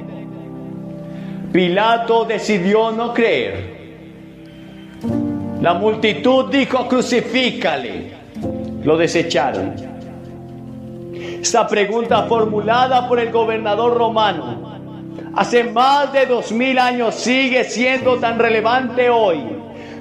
Pilato decidió no creer. La multitud dijo: crucifícale. Lo desecharon. Esta pregunta formulada por el gobernador romano hace más de 2000 años sigue siendo tan relevante hoy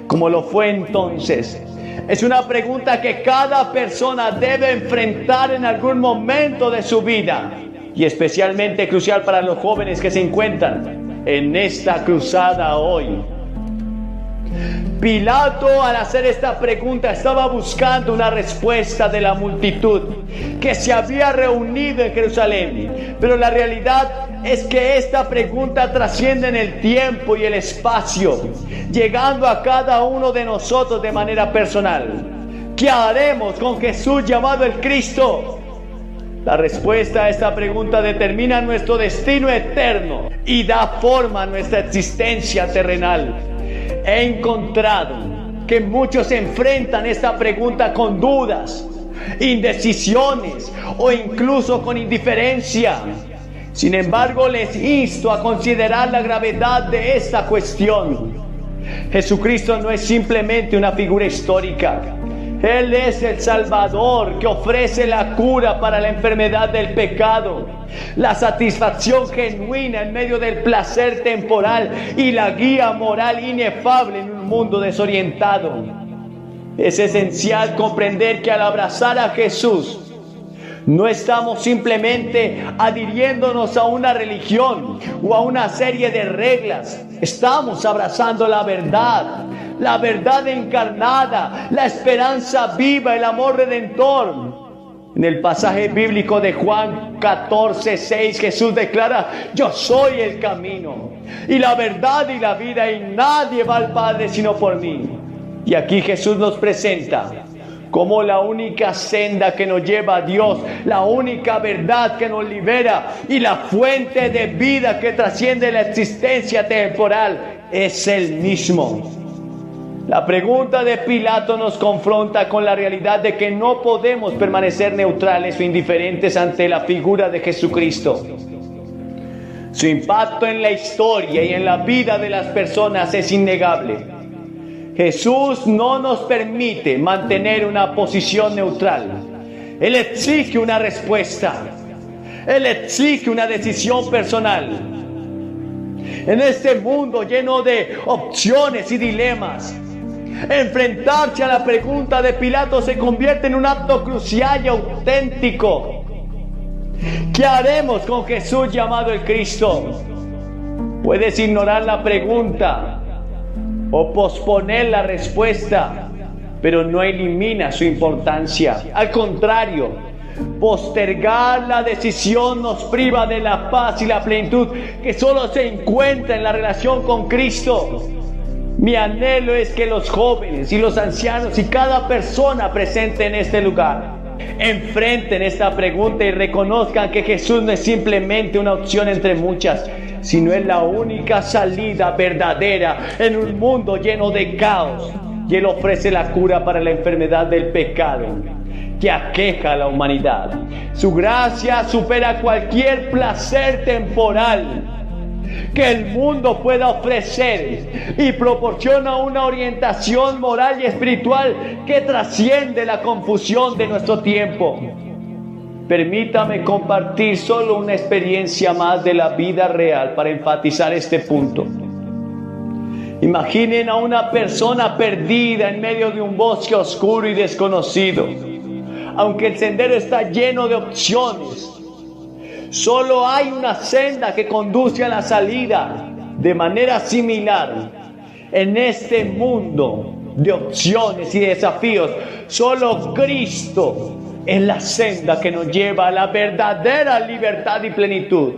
como lo fue entonces. Es una pregunta que cada persona debe enfrentar en algún momento de su vida, y especialmente crucial para los jóvenes que se encuentran en esta cruzada hoy. Pilato, al hacer esta pregunta, estaba buscando una respuesta de la multitud que se había reunido en Jerusalén. Pero la realidad es que esta pregunta trasciende en el tiempo y el espacio, llegando a cada uno de nosotros de manera personal. ¿Qué haremos con Jesús llamado el Cristo? La respuesta a esta pregunta determina nuestro destino eterno y da forma a nuestra existencia terrenal. He encontrado que muchos enfrentan esta pregunta con dudas, indecisiones o incluso con indiferencia. Sin embargo, les insto a considerar la gravedad de esta cuestión. Jesucristo no es simplemente una figura histórica. Él es el Salvador que ofrece la cura para la enfermedad del pecado, la satisfacción genuina en medio del placer temporal y la guía moral inefable en un mundo desorientado. Es esencial comprender que al abrazar a Jesús, no estamos simplemente adhiriéndonos a una religión o a una serie de reglas. Estamos abrazando la verdad encarnada, la esperanza viva, el amor redentor. En el pasaje bíblico de Juan 14:6, Jesús declara: yo soy el camino y la verdad y la vida, y nadie va al Padre sino por mí. Y aquí Jesús nos presenta como la única senda que nos lleva a Dios, la única verdad que nos libera y la fuente de vida que trasciende la existencia temporal es Él mismo. La pregunta de Pilato nos confronta con la realidad de que no podemos permanecer neutrales o indiferentes ante la figura de Jesucristo. Su impacto en la historia y en la vida de las personas es innegable. Jesús no nos permite mantener una posición neutral. Él exige una respuesta. Él exige una decisión personal. En este mundo lleno de opciones y dilemas, enfrentarse a la pregunta de Pilato se convierte en un acto crucial y auténtico. ¿Qué haremos con Jesús llamado el Cristo? Puedes ignorar la pregunta o posponer la respuesta, pero no elimina su importancia. Al contrario, postergar la decisión nos priva de la paz y la plenitud que solo se encuentra en la relación con Cristo. Mi anhelo es que los jóvenes y los ancianos y cada persona presente en este lugar enfrenten esta pregunta y reconozcan que Jesús no es simplemente una opción entre muchas, sino es la única salida verdadera en un mundo lleno de caos. Y Él ofrece la cura para la enfermedad del pecado que aqueja a la humanidad. Su gracia supera cualquier placer temporal que el mundo pueda ofrecer y proporciona una orientación moral y espiritual que trasciende la confusión de nuestro tiempo. Permítame compartir solo una experiencia más de la vida real para enfatizar este punto. Imaginen a una persona perdida en medio de un bosque oscuro y desconocido. Aunque el sendero está lleno de opciones, solo hay una senda que conduce a la salida. De manera similar, en este mundo de opciones y desafíos, solo Cristo es la senda que nos lleva a la verdadera libertad y plenitud.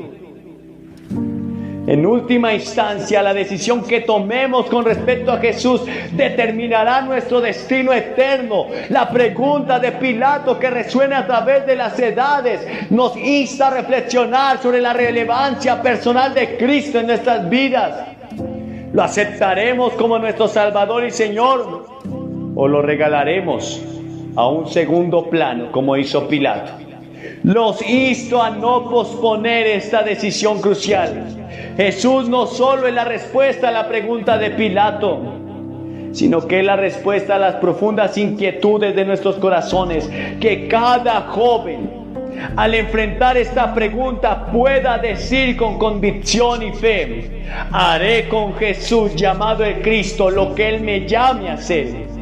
En última instancia, la decisión que tomemos con respecto a Jesús determinará nuestro destino eterno. La pregunta de Pilato, que resuena a través de las edades, nos insta a reflexionar sobre la relevancia personal de Cristo en nuestras vidas. ¿Lo aceptaremos como nuestro Salvador y Señor o lo regalaremos a un segundo plano como hizo Pilato? Los insto a no posponer esta decisión crucial. Jesús no solo es la respuesta a la pregunta de Pilato, sino que es la respuesta a las profundas inquietudes de nuestros corazones. Que cada joven, al enfrentar esta pregunta, pueda decir con convicción y fe: haré con Jesús, llamado el Cristo, lo que Él me llame a hacer.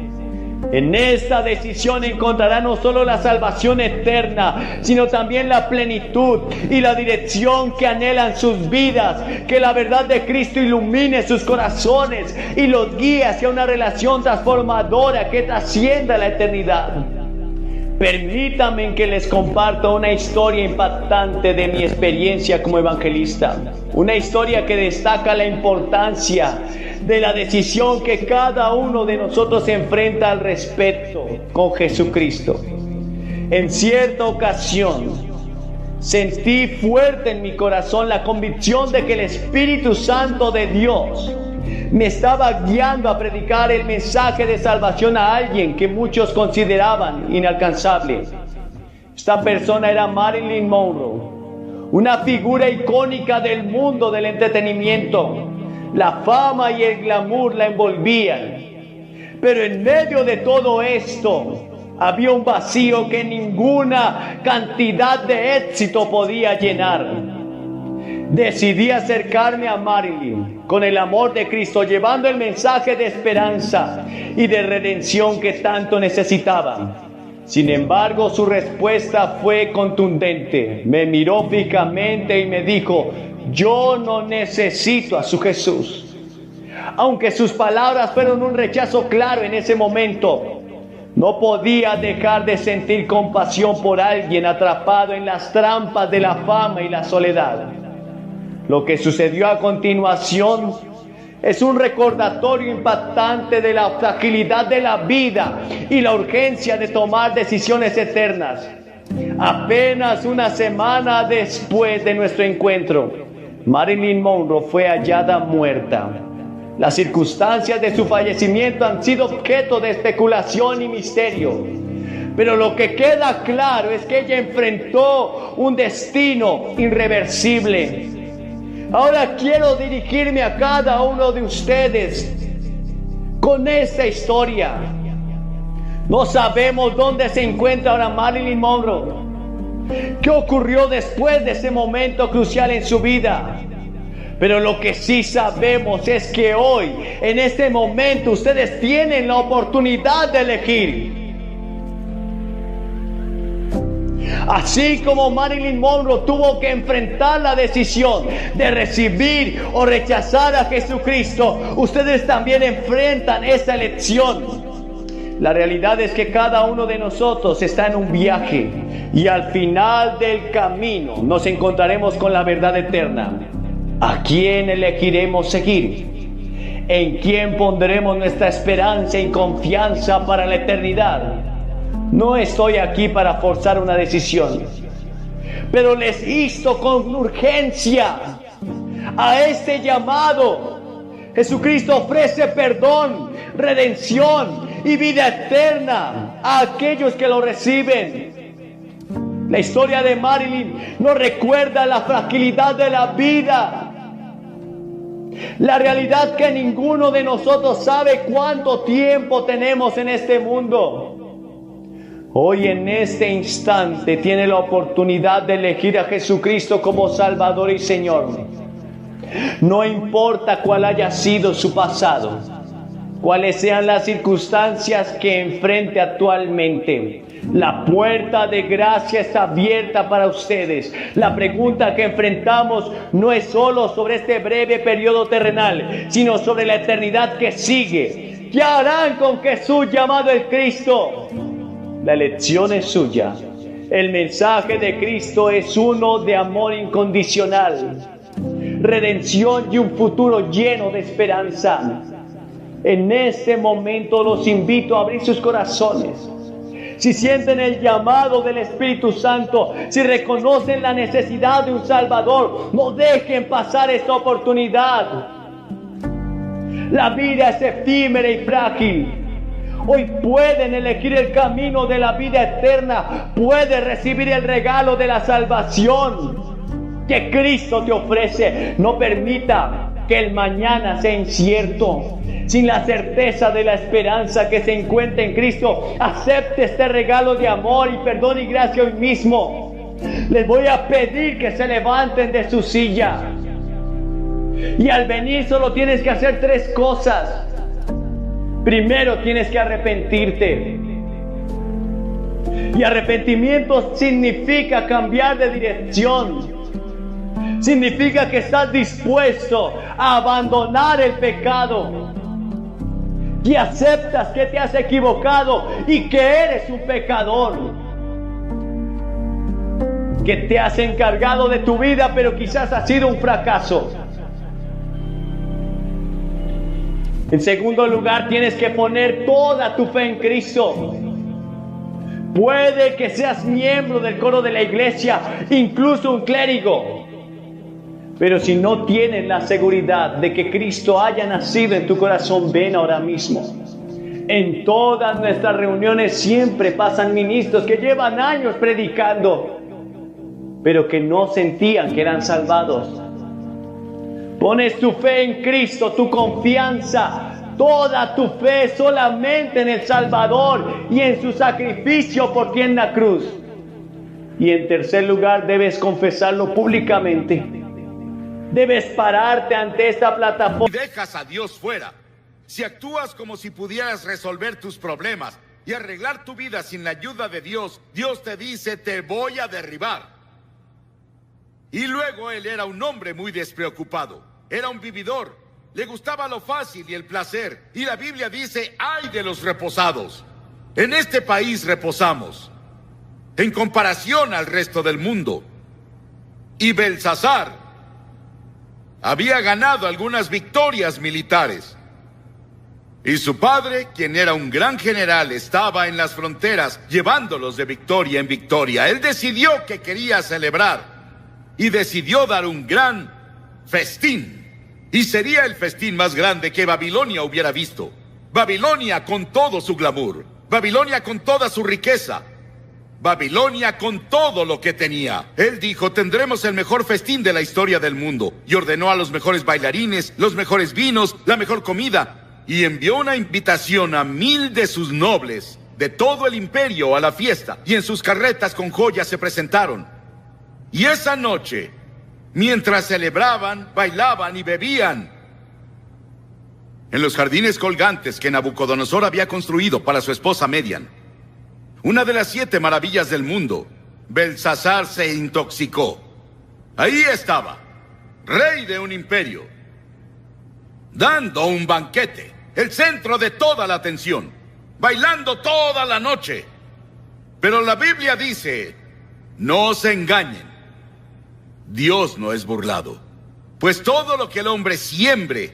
En esta decisión encontrará no solo la salvación eterna, sino también la plenitud y la dirección que anhelan sus vidas. Que la verdad de Cristo ilumine sus corazones y los guíe hacia una relación transformadora que trascienda la eternidad. Permítanme que les comparta una historia impactante de mi experiencia como evangelista. Una historia que destaca la importancia de la decisión que cada uno de nosotros enfrenta al respecto con Jesucristo. En cierta ocasión, sentí fuerte en mi corazón la convicción de que el Espíritu Santo de Dios me estaba guiando a predicar el mensaje de salvación a alguien que muchos consideraban inalcanzable. Esta persona era Marilyn Monroe, una figura icónica del mundo del entretenimiento. La fama y el glamour la envolvían, pero en medio de todo esto había un vacío que ninguna cantidad de éxito podía llenar. Decidí acercarme a Marilyn con el amor de Cristo, llevando el mensaje de esperanza y de redención que tanto necesitaba. Sin embargo, su respuesta fue contundente. Me miró fijamente y me dijo: yo no necesito a su Jesús. Aunque sus palabras fueron un rechazo claro en ese momento, no podía dejar de sentir compasión por alguien atrapado en las trampas de la fama y la soledad. Lo que sucedió a continuación es un recordatorio impactante de la fragilidad de la vida y la urgencia de tomar decisiones eternas. Apenas una semana después de nuestro encuentro, Marilyn Monroe fue hallada muerta. Las circunstancias de su fallecimiento han sido objeto de especulación y misterio, pero lo que queda claro es que ella enfrentó un destino irreversible. Ahora quiero dirigirme a cada uno de ustedes con esta historia. No sabemos dónde se encuentra ahora Marilyn Monroe. ¿Qué ocurrió después de ese momento crucial en su vida? Pero lo que sí sabemos es que hoy, en este momento, ustedes tienen la oportunidad de elegir. Así como Marilyn Monroe tuvo que enfrentar la decisión de recibir o rechazar a Jesucristo, ustedes también enfrentan esa elección. La realidad es que cada uno de nosotros está en un viaje y al final del camino nos encontraremos con la verdad eterna. ¿A quién elegiremos seguir? ¿En quién pondremos nuestra esperanza y confianza para la eternidad? No estoy aquí para forzar una decisión, pero les insto con urgencia a este llamado. Jesucristo ofrece perdón, redención y vida eterna a aquellos que lo reciben. La historia de Marilyn nos recuerda la fragilidad de la vida, la realidad que ninguno de nosotros sabe cuánto tiempo tenemos en este mundo. Hoy, en este instante, tiene la oportunidad de elegir a Jesucristo como Salvador y Señor. No importa cuál haya sido su pasado, cuáles sean las circunstancias que enfrente actualmente, la puerta de gracia está abierta para ustedes. La pregunta que enfrentamos no es solo sobre este breve periodo terrenal, sino sobre la eternidad que sigue. ¿Qué harán con Jesús llamado el Cristo? La elección es suya. El mensaje de Cristo es uno de amor incondicional, redención y un futuro lleno de esperanza. En este momento los invito a abrir sus corazones. Si sienten el llamado del Espíritu Santo, si reconocen la necesidad de un Salvador, no dejen pasar esta oportunidad. La vida es efímera y frágil. Hoy pueden elegir el camino de la vida eterna. Pueden recibir el regalo de la salvación que Cristo te ofrece. No permita que el mañana sea incierto. Sin la certeza de la esperanza que se encuentra en Cristo, acepte este regalo de amor y perdón y gracia hoy mismo. Les voy a pedir que se levanten de su silla. Y al venir solo tienes que hacer 3 cosas. Primero tienes que arrepentirte. Y arrepentimiento significa cambiar de dirección. Significa que estás dispuesto a abandonar el pecado. Y aceptas que te has equivocado y que eres un pecador. Que te has encargado de tu vida, pero quizás ha sido un fracaso. En segundo lugar, tienes que poner toda tu fe en Cristo. Puede que seas miembro del coro de la iglesia, incluso un clérigo. Pero si no tienes la seguridad de que Cristo haya nacido en tu corazón, ven ahora mismo. En todas nuestras reuniones siempre pasan ministros que llevan años predicando, pero que no sentían que eran salvados. Pones tu fe en Cristo, tu confianza, toda tu fe solamente en el Salvador y en su sacrificio por ti en la cruz. Y en tercer lugar, debes confesarlo públicamente. Debes pararte ante esta plataforma. Si dejas a Dios fuera, si actúas como si pudieras resolver tus problemas y arreglar tu vida sin la ayuda de Dios, Dios te dice: te voy a derribar. Y luego él era un hombre muy despreocupado. Era un vividor. Le gustaba lo fácil y el placer. Y la Biblia dice: ¡ay de los reposados! En este país reposamos en comparación al resto del mundo. Y Belsasar había ganado algunas victorias militares. Y su padre, quien era un gran general, estaba en las fronteras llevándolos de victoria en victoria. Él decidió que quería celebrar y decidió dar un gran festín. Y sería el festín más grande que Babilonia hubiera visto. Babilonia con todo su glamour. Babilonia con toda su riqueza. Babilonia con todo lo que tenía. Él dijo: tendremos el mejor festín de la historia del mundo. Y ordenó a los mejores bailarines, los mejores vinos, la mejor comida. Y envió una invitación a 1000 de sus nobles de todo el imperio a la fiesta. Y en sus carretas con joyas se presentaron. Y esa noche, mientras celebraban, bailaban y bebían en los jardines colgantes que Nabucodonosor había construido para su esposa Median, una de las 7 maravillas del mundo, Belsasar se intoxicó. Ahí estaba, rey de un imperio, dando un banquete, el centro de toda la atención, bailando toda la noche. Pero la Biblia dice: no se engañen, Dios no es burlado, pues todo lo que el hombre siembre,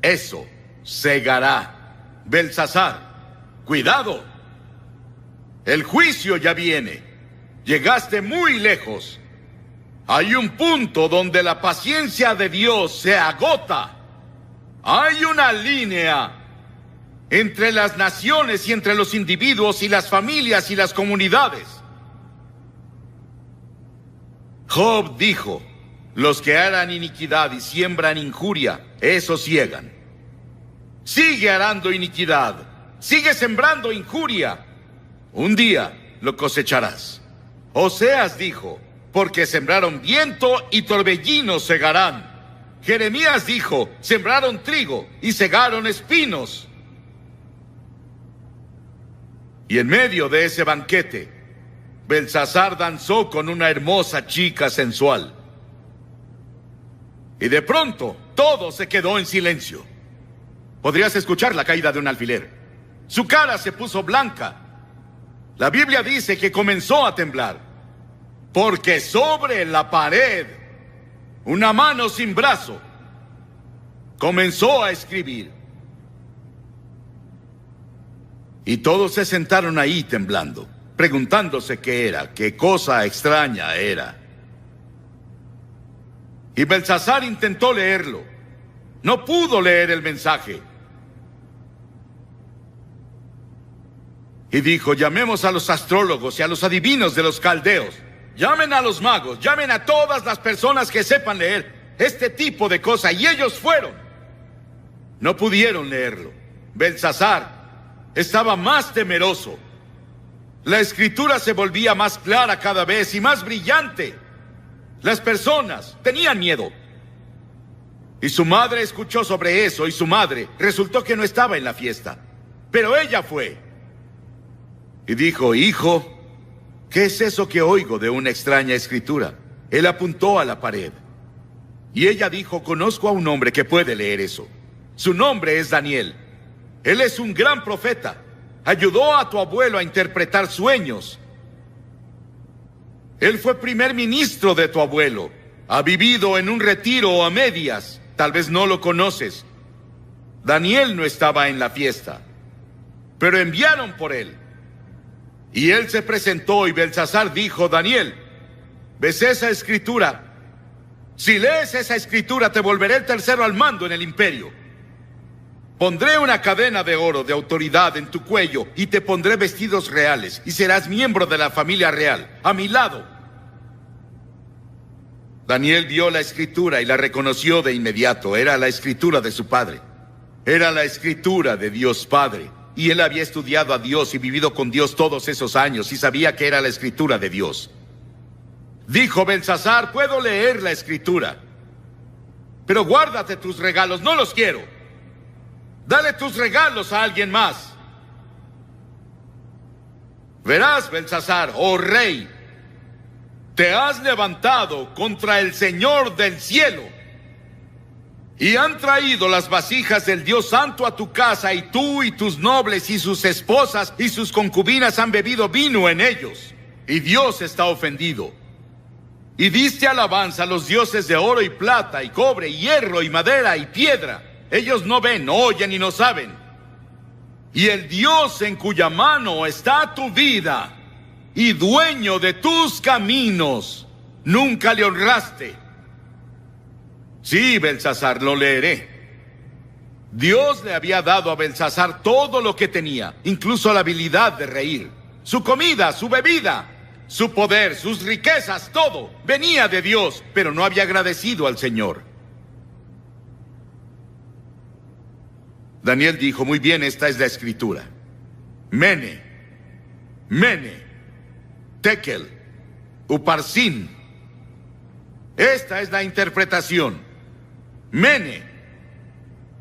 eso segará. Belsasar, cuidado, el juicio ya viene. Llegaste muy lejos. Hay un punto donde la paciencia de Dios se agota. Hay una línea entre las naciones y entre los individuos y las familias y las comunidades. Job dijo: los que harán iniquidad y siembran injuria, esos ciegan. Sigue arando iniquidad, sigue sembrando injuria. Un día lo cosecharás. Oseas dijo: porque sembraron viento y torbellinos segarán. Jeremías dijo: sembraron trigo y segaron espinos. Y en medio de ese banquete, Belsasar danzó con una hermosa chica sensual. Y de pronto, todo se quedó en silencio. Podrías escuchar la caída de un alfiler. Su cara se puso blanca. La Biblia dice que comenzó a temblar, porque sobre la pared, una mano sin brazo comenzó a escribir. Y todos se sentaron ahí temblando, preguntándose qué era, qué cosa extraña era. Y Belsasar intentó leerlo. No pudo leer el mensaje. Y dijo: llamemos a los astrólogos y a los adivinos de los caldeos. Llamen a los magos, llamen a todas las personas que sepan leer este tipo de cosas. Y ellos fueron. No pudieron leerlo. Belsasar estaba más temeroso. La escritura se volvía más clara cada vez y más brillante. Las personas tenían miedo. Y su madre escuchó sobre eso, y su madre resultó que no estaba en la fiesta. Pero ella fue. Y dijo: hijo, ¿qué es eso que oigo de una extraña escritura? Él apuntó a la pared. Y ella dijo: conozco a un hombre que puede leer eso. Su nombre es Daniel. Él es un gran profeta. Ayudó a tu abuelo a interpretar sueños. Él fue primer ministro de tu abuelo. Ha vivido en un retiro a medias. Tal vez no lo conoces. Daniel no estaba en la fiesta, pero enviaron por él. Y él se presentó y Belsasar dijo: Daniel, ¿ves esa escritura? Si lees esa escritura, te volveré el tercero al mando en el imperio. Pondré una cadena de oro de autoridad en tu cuello y te pondré vestidos reales y serás miembro de la familia real, a mi lado. Daniel vio la escritura y la reconoció de inmediato. Era la escritura de su padre. Era la escritura de Dios Padre. Y él había estudiado a Dios y vivido con Dios todos esos años y sabía que era la escritura de Dios. Dijo Belsasar: puedo leer la escritura, pero guárdate tus regalos, no los quiero. Dale tus regalos a alguien más. Verás, Belsasar, oh rey, te has levantado contra el Señor del cielo y han traído las vasijas del Dios Santo a tu casa, y tú y tus nobles y sus esposas y sus concubinas han bebido vino en ellos, y Dios está ofendido. Y diste alabanza a los dioses de oro y plata y cobre y hierro y madera y piedra. Ellos no ven, no oyen y no saben. Y el Dios en cuya mano está tu vida y dueño de tus caminos, nunca le honraste. Sí, Belsasar, lo leeré. Dios le había dado a Belsasar todo lo que tenía, incluso la habilidad de reír. Su comida, su bebida, su poder, sus riquezas, todo venía de Dios, pero no había agradecido al Señor. Daniel dijo: muy bien, esta es la escritura. Mene, Tekel, Uparsin. Esta es la interpretación. Mene,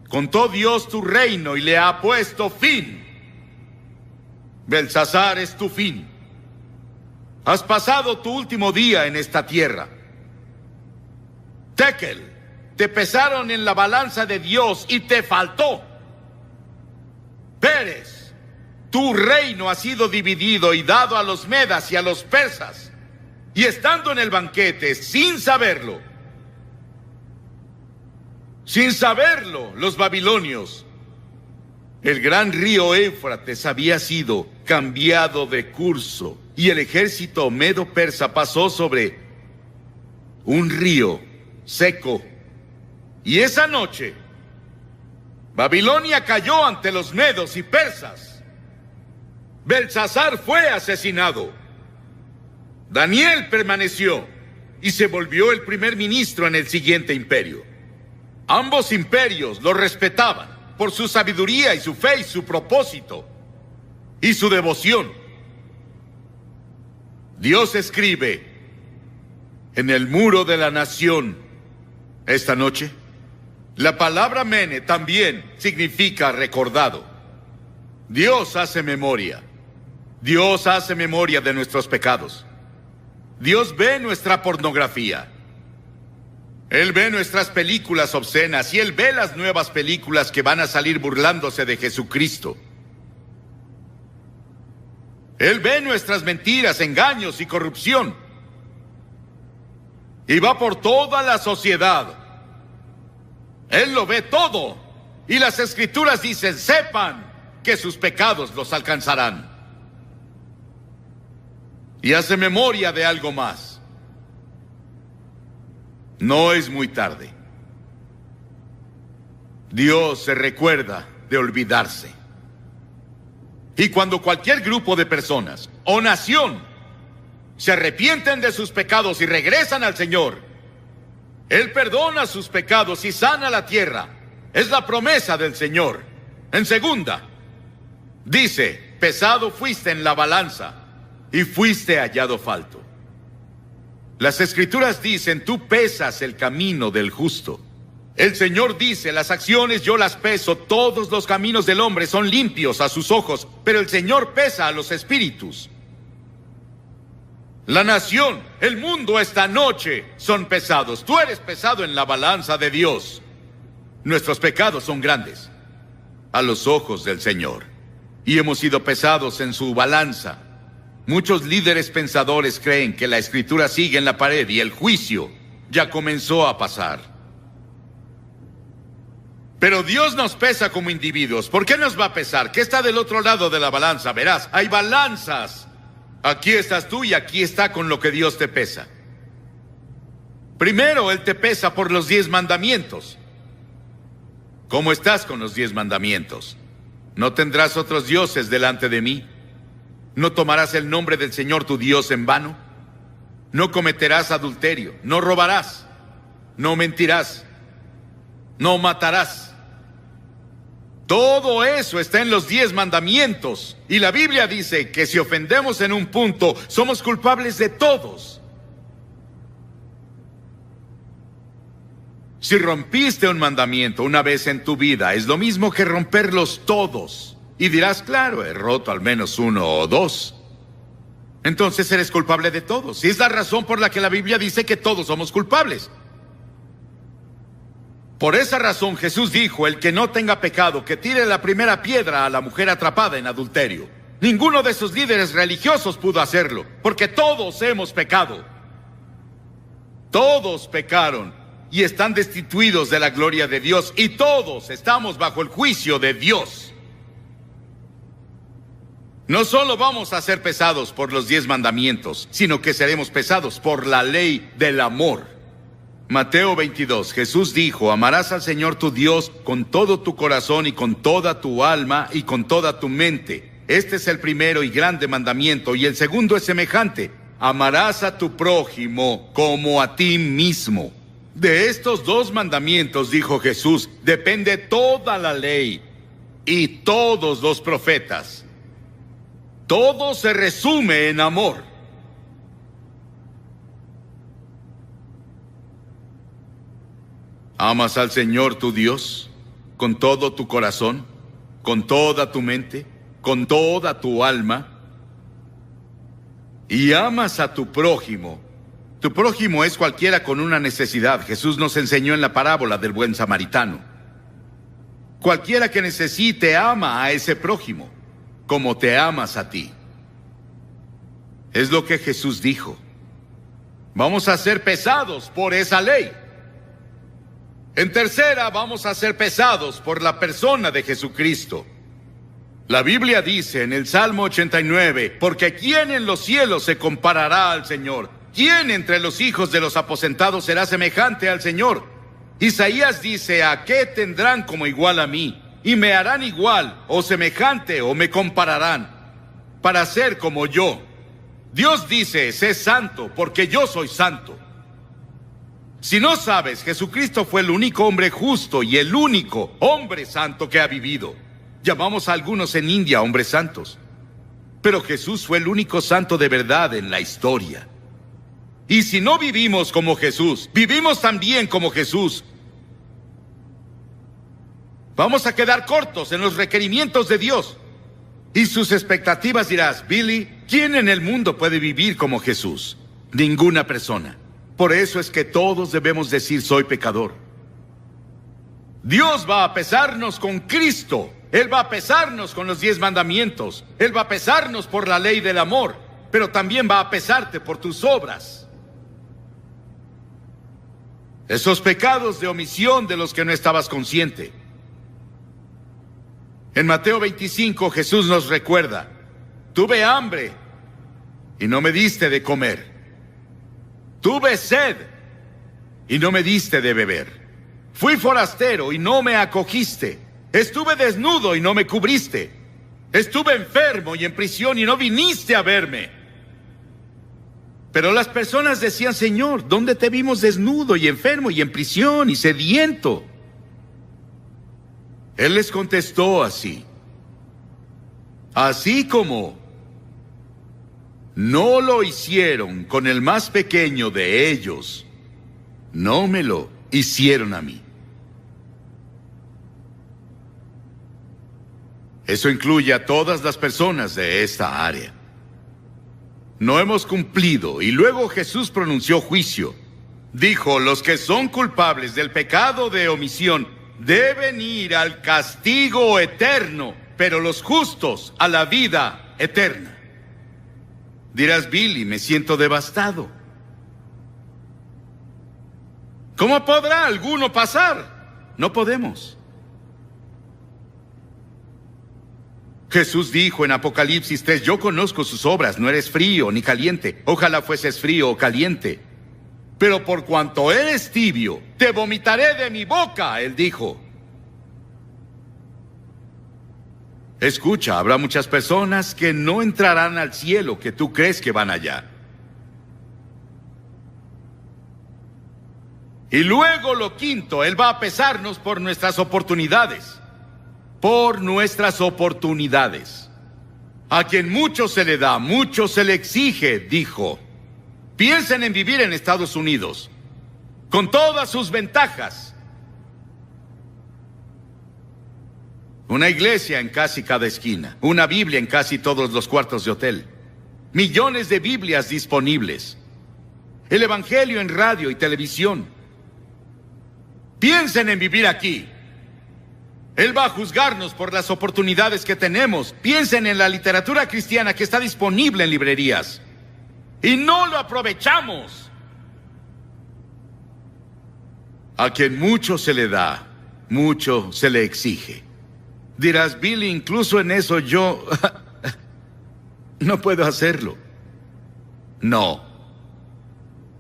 contó Dios tu reino y le ha puesto fin. Belsasar es tu fin. Has pasado tu último día en esta tierra. Tekel, te pesaron en la balanza de Dios y te faltó. Peres, tu reino ha sido dividido y dado a los medas y a los persas. Y estando en el banquete, sin saberlo, los babilonios, el gran río Éufrates había sido cambiado de curso y el ejército medo-persa pasó sobre un río seco. Y esa noche, Babilonia cayó ante los medos y persas. Belsasar fue asesinado. Daniel permaneció y se volvió el primer ministro en el siguiente imperio. Ambos imperios lo respetaban por su sabiduría y su fe y su propósito y su devoción. Dios escribe en el muro de la nación esta noche. La palabra mene también significa recordado. Dios hace memoria. Dios hace memoria de nuestros pecados. Dios ve nuestra pornografía. Él ve nuestras películas obscenas y Él ve las nuevas películas que van a salir burlándose de Jesucristo. Él ve nuestras mentiras, engaños y corrupción. Y va por toda la sociedad. Él lo ve todo. Y las Escrituras dicen, sepan que sus pecados los alcanzarán. Y hace memoria de algo más. No es muy tarde. Dios se recuerda de olvidarse. Y cuando cualquier grupo de personas o nación se arrepienten de sus pecados y regresan al Señor, Él perdona sus pecados y sana la tierra. Es la promesa del Señor. En segunda, dice, pesado fuiste en la balanza y fuiste hallado falto. Las Escrituras dicen, tú pesas el camino del justo. El Señor dice, las acciones yo las peso, todos los caminos del hombre son limpios a sus ojos, pero el Señor pesa a los espíritus. La nación, el mundo esta noche son pesados. Tú eres pesado en la balanza de Dios. Nuestros pecados son grandes a los ojos del Señor y hemos sido pesados en su balanza. Muchos líderes pensadores creen que la Escritura sigue en la pared y el juicio ya comenzó a pasar. Pero Dios nos pesa como individuos. ¿Por qué nos va a pesar? ¿Qué está del otro lado de la balanza? Verás, hay balanzas. Aquí estás tú y aquí está con lo que Dios te pesa. Primero, Él te pesa por los 10 mandamientos. ¿Cómo estás con los 10 mandamientos? No tendrás otros dioses delante de mí. No tomarás el nombre del Señor tu Dios en vano. No cometerás adulterio. No robarás. No mentirás. No matarás. Todo eso está en los 10 mandamientos. Y la Biblia dice que si ofendemos en un punto, somos culpables de todos. Si rompiste un mandamiento una vez en tu vida, es lo mismo que romperlos todos. Y dirás, claro, he roto al menos 1 o 2. Entonces eres culpable de todos. Y es la razón por la que la Biblia dice que todos somos culpables. Por esa razón Jesús dijo, el que no tenga pecado, que tire la primera piedra a la mujer atrapada en adulterio. Ninguno de esos líderes religiosos pudo hacerlo, porque todos hemos pecado. Todos pecaron y están destituidos de la gloria de Dios, y todos estamos bajo el juicio de Dios. No solo vamos a ser pesados por los 10 mandamientos, sino que seremos pesados por la ley del amor. Mateo 22, Jesús dijo, amarás al Señor tu Dios con todo tu corazón y con toda tu alma y con toda tu mente. Este es el primero y grande mandamiento, y el segundo es semejante. Amarás a tu prójimo como a ti mismo. De estos 2 mandamientos, dijo Jesús, depende toda la ley y todos los profetas. Todo se resume en amor. ¿Amas al Señor tu Dios con todo tu corazón, con toda tu mente, con toda tu alma? Y amas a tu prójimo. Tu prójimo es cualquiera con una necesidad. Jesús nos enseñó en la parábola del buen samaritano. Cualquiera que necesite ama a ese prójimo, como te amas a ti. Es lo que Jesús dijo. Vamos a ser pesados por esa ley. En tercera, vamos a ser pesados por la persona de Jesucristo. La Biblia dice en el Salmo 89, porque ¿quién en los cielos se comparará al Señor? ¿Quién entre los hijos de los aposentados será semejante al Señor? Isaías dice, ¿a qué tendrán como igual a mí? Y me harán igual, o semejante, o me compararán, para ser como yo. Dios dice, sé santo, porque yo soy santo. Si no sabes, Jesucristo fue el único hombre justo y el único hombre santo que ha vivido. Llamamos a algunos en India hombres santos, pero Jesús fue el único santo de verdad en la historia. Y si no vivimos como Jesús, vivimos también como Jesús, vamos a quedar cortos en los requerimientos de Dios y sus expectativas. Dirás, Billy, ¿quién en el mundo puede vivir como Jesús? Ninguna persona. Por eso es que todos debemos decir, soy pecador. Dios va a pesarnos con Cristo Él va a pesarnos con los 10 mandamientos. Él va a pesarnos por la ley del amor, pero también va a pesarte por tus obras. Esos pecados de omisión de los que no estabas consciente. En Mateo 25, Jesús nos recuerda: tuve hambre y no me diste de comer. Tuve sed y no me diste de beber. Fui forastero y no me acogiste. Estuve desnudo y no me cubriste. Estuve enfermo y en prisión y no viniste a verme. Pero las personas decían: Señor, ¿dónde te vimos desnudo y enfermo y en prisión y sediento? Él les contestó así: así como no lo hicieron con el más pequeño de ellos, no me lo hicieron a mí. Eso incluye a todas las personas de esta área. No hemos cumplido, y luego Jesús pronunció juicio. Dijo: los que son culpables del pecado de omisión deben ir al castigo eterno, pero los justos a la vida eterna. Dirás: Billy, me siento devastado. ¿Cómo podrá alguno pasar? No podemos. Jesús dijo en Apocalipsis 3: yo conozco sus obras, no eres frío ni caliente. Ojalá fueses frío o caliente. Pero por cuanto eres tibio, te vomitaré de mi boca, Él dijo. Escucha, habrá muchas personas que no entrarán al cielo que tú crees que van allá. Y luego lo quinto, Él va a pesarnos por nuestras oportunidades. Por nuestras oportunidades. A quien mucho se le da, mucho se le exige, dijo. Piensen en vivir en Estados Unidos, con todas sus ventajas. Una iglesia en casi cada esquina, una Biblia en casi todos los cuartos de hotel, millones de Biblias disponibles, el Evangelio en radio y televisión. Piensen en vivir aquí. Él va a juzgarnos por las oportunidades que tenemos. Piensen en la literatura cristiana que está disponible en librerías. Y no lo aprovechamos. A quien mucho se le da, mucho se le exige. Dirás: Billy, incluso en eso yo no puedo hacerlo. No.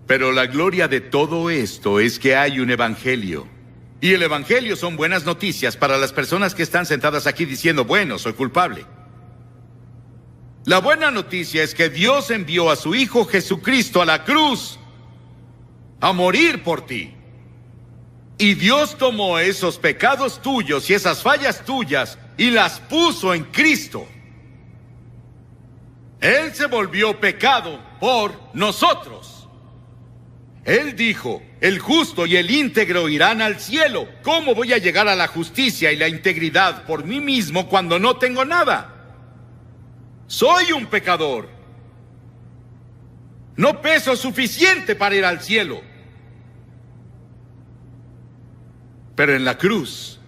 Pero la gloria de todo esto es que hay un evangelio. Y el evangelio son buenas noticias para las personas que están sentadas aquí diciendo: bueno, soy culpable. La buena noticia es que Dios envió a su Hijo Jesucristo a la cruz a morir por ti. Y Dios tomó esos pecados tuyos y esas fallas tuyas y las puso en Cristo. Él se volvió pecado por nosotros. Él dijo: el justo y el íntegro irán al cielo. ¿Cómo voy a llegar a la justicia y la integridad por mí mismo cuando no tengo nada? Soy un pecador. No peso suficiente para ir al cielo. Pero en la cruz,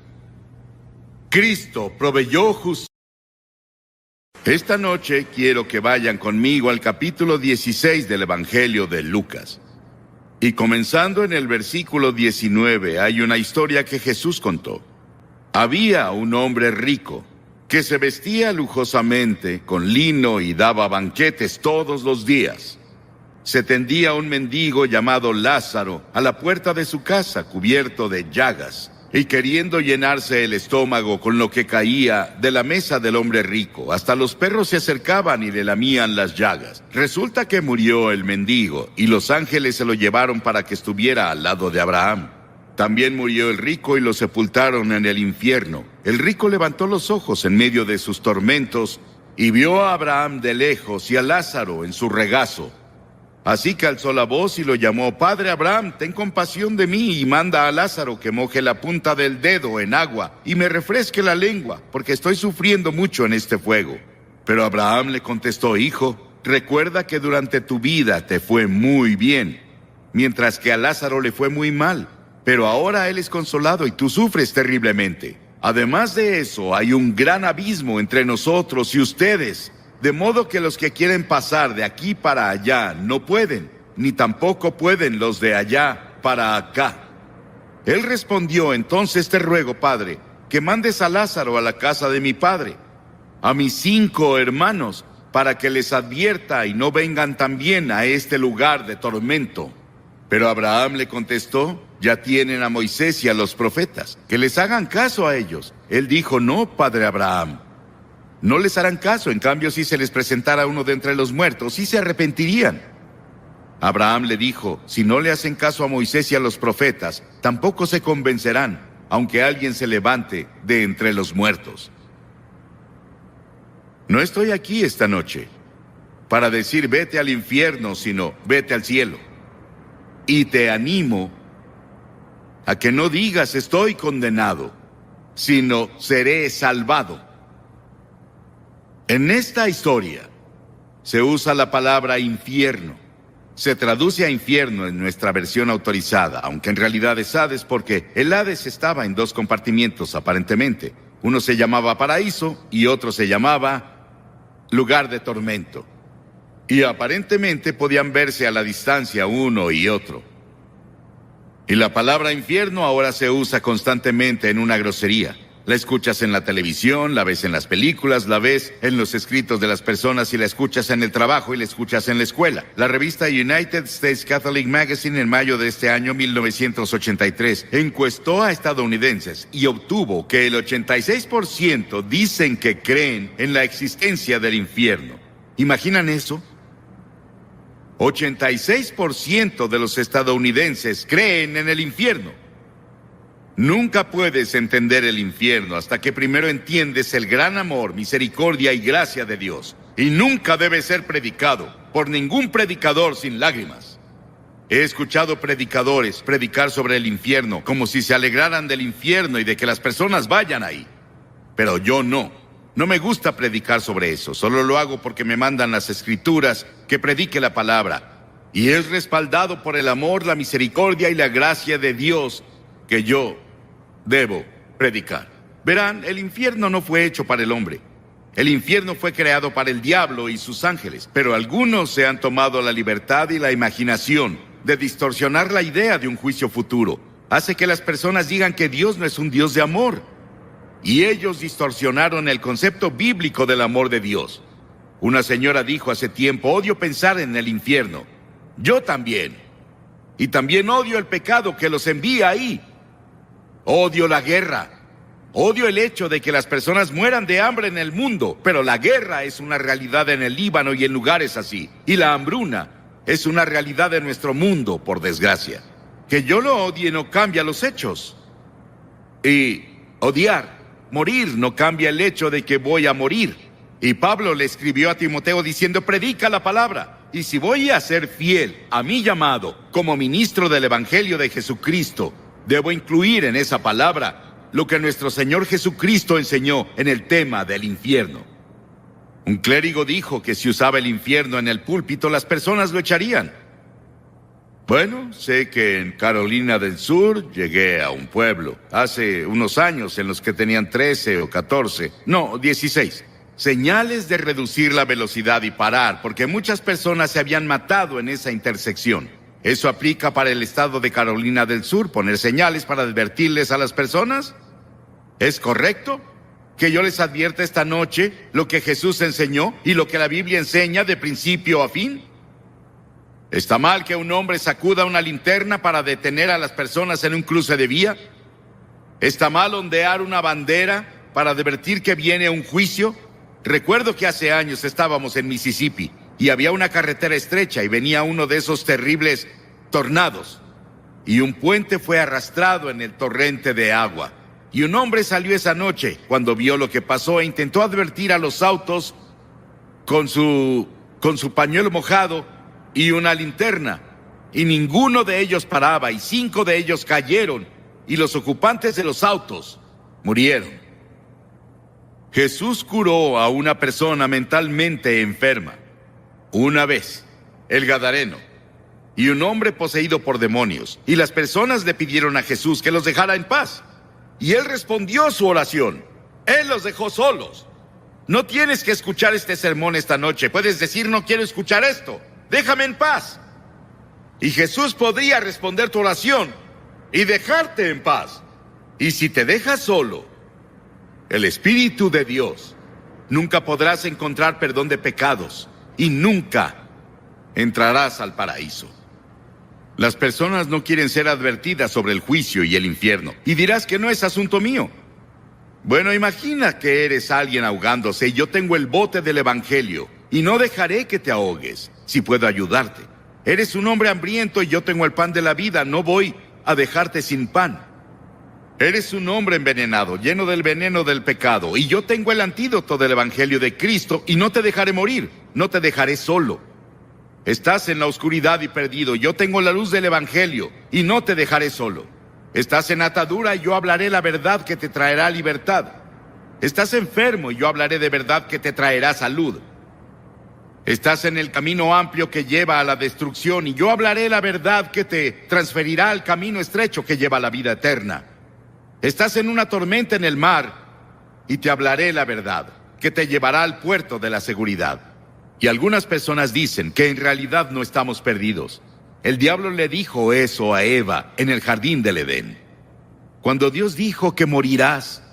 Cristo proveyó justicia. Esta noche quiero que vayan conmigo al capítulo 16 del Evangelio de Lucas. Y comenzando en el versículo 19, hay una historia que Jesús contó. Había un hombre rico que se vestía lujosamente con lino y daba banquetes todos los días. Se tendía un mendigo llamado Lázaro a la puerta de su casa, cubierto de llagas, y queriendo llenarse el estómago con lo que caía de la mesa del hombre rico, hasta los perros se acercaban y le lamían las llagas. Resulta que murió el mendigo, y los ángeles se lo llevaron para que estuviera al lado de Abraham. También murió el rico y lo sepultaron en el infierno. El rico levantó los ojos en medio de sus tormentos y vio a Abraham de lejos y a Lázaro en su regazo. Así que alzó la voz y lo llamó: Padre Abraham, ten compasión de mí y manda a Lázaro que moje la punta del dedo en agua y me refresque la lengua, porque estoy sufriendo mucho en este fuego. Pero Abraham le contestó: Hijo, recuerda que durante tu vida te fue muy bien, mientras que a Lázaro le fue muy mal. Pero ahora él es consolado y tú sufres terriblemente. Además de eso, hay un gran abismo entre nosotros y ustedes, de modo que los que quieren pasar de aquí para allá no pueden, ni tampoco pueden los de allá para acá. Él respondió: entonces te ruego, Padre, que mandes a Lázaro a la casa de mi padre, a mis 5 hermanos, para que les advierta y no vengan también a este lugar de tormento. Pero Abraham le contestó: ya tienen a Moisés y a los profetas, que les hagan caso a ellos. Él dijo: no, padre Abraham, no les harán caso. En cambio, si se les presentara uno de entre los muertos, sí se arrepentirían. Abraham le dijo: si no le hacen caso a Moisés y a los profetas, tampoco se convencerán, aunque alguien se levante de entre los muertos. No estoy aquí esta noche para decir vete al infierno, sino vete al cielo. Y te animo a que no digas estoy condenado, sino seré salvado. En esta historia se usa la palabra infierno. Se traduce a infierno en nuestra versión autorizada, aunque en realidad es Hades, porque el Hades estaba en 2 compartimientos aparentemente. Uno se llamaba paraíso y otro se llamaba lugar de tormento. Y aparentemente podían verse a la distancia uno y otro. Y la palabra infierno ahora se usa constantemente en una grosería. La escuchas en la televisión, la ves en las películas, la ves en los escritos de las personas y la escuchas en el trabajo y la escuchas en la escuela. La revista United States Catholic Magazine en mayo de este año 1983 encuestó a estadounidenses y obtuvo que el 86% dicen que creen en la existencia del infierno. ¿Imaginan eso? 86% de los estadounidenses creen en el infierno. Nunca puedes entender el infierno hasta que primero entiendes el gran amor, misericordia y gracia de Dios. Y nunca debe ser predicado por ningún predicador sin lágrimas. He escuchado predicadores predicar sobre el infierno como si se alegraran del infierno y de que las personas vayan ahí. Pero yo no. No me gusta predicar sobre eso. Solo lo hago porque me mandan las escrituras que predique la palabra. Y es respaldado por el amor, la misericordia y la gracia de Dios que yo debo predicar. Verán, el infierno no fue hecho para el hombre. El infierno fue creado para el diablo y sus ángeles. Pero algunos se han tomado la libertad y la imaginación de distorsionar la idea de un juicio futuro. Hace que las personas digan que Dios no es un Dios de amor. Y ellos distorsionaron el concepto bíblico del amor de Dios. Una señora dijo hace tiempo: odio pensar en el infierno. Yo también. Y también odio el pecado que los envía ahí. Odio la guerra. Odio el hecho de que las personas mueran de hambre en el mundo, pero la guerra es una realidad en el Líbano y en lugares así. Y la hambruna es una realidad en nuestro mundo, por desgracia. Que yo lo odie no cambia los hechos. Y odiar, morir, no cambia el hecho de que voy a morir. Y Pablo le escribió a Timoteo diciendo: predica la palabra. Y si voy a ser fiel a mi llamado como ministro del Evangelio de Jesucristo, debo incluir en esa palabra lo que nuestro Señor Jesucristo enseñó en el tema del infierno. Un clérigo dijo que si usaba el infierno en el púlpito, las personas lo echarían. Bueno, sé que en Carolina del Sur llegué a un pueblo hace unos años en los que tenían 13 o 14, no, 16. Señales de reducir la velocidad y parar, porque muchas personas se habían matado en esa intersección. ¿Eso aplica para el estado de Carolina del Sur, poner señales para advertirles a las personas? ¿Es correcto que yo les advierta esta noche lo que Jesús enseñó y lo que la Biblia enseña de principio a fin? ¿Está mal que un hombre sacuda una linterna para detener a las personas en un cruce de vía? ¿Está mal ondear una bandera para advertir que viene un juicio? Recuerdo que hace años estábamos en Mississippi y había una carretera estrecha y venía uno de esos terribles tornados. Y un puente fue arrastrado en el torrente de agua. Y un hombre salió esa noche cuando vio lo que pasó e intentó advertir a los autos con su pañuelo mojado y una linterna. Y ninguno de ellos paraba y 5 de ellos cayeron y los ocupantes de los autos murieron. Jesús curó a una persona mentalmente enferma. Una vez, el Gadareno, y un hombre poseído por demonios, y las personas le pidieron a Jesús que los dejara en paz. Y Él respondió su oración. Él los dejó solos. No tienes que escuchar este sermón esta noche. Puedes decir, no quiero escuchar esto. Déjame en paz. Y Jesús podría responder tu oración y dejarte en paz. Y si te dejas solo, el Espíritu de Dios, nunca podrás encontrar perdón de pecados y nunca entrarás al paraíso. Las personas no quieren ser advertidas sobre el juicio y el infierno. Y dirás que no es asunto mío. Bueno, imagina que eres alguien ahogándose y yo tengo el bote del Evangelio y no dejaré que te ahogues, si puedo ayudarte. Eres un hombre hambriento y yo tengo el pan de la vida, no voy a dejarte sin pan. Eres un hombre envenenado, lleno del veneno del pecado, y yo tengo el antídoto del Evangelio de Cristo y no te dejaré morir, no te dejaré solo. Estás en la oscuridad y perdido, yo tengo la luz del Evangelio y no te dejaré solo. Estás en atadura y yo hablaré la verdad que te traerá libertad. Estás enfermo y yo hablaré de verdad que te traerá salud. Estás en el camino amplio que lleva a la destrucción y yo hablaré la verdad que te transferirá al camino estrecho que lleva a la vida eterna. Estás en una tormenta en el mar y te hablaré la verdad que te llevará al puerto de la seguridad. Y algunas personas dicen que en realidad no estamos perdidos. El diablo le dijo eso a Eva en el jardín del Edén. Cuando Dios dijo que morirás,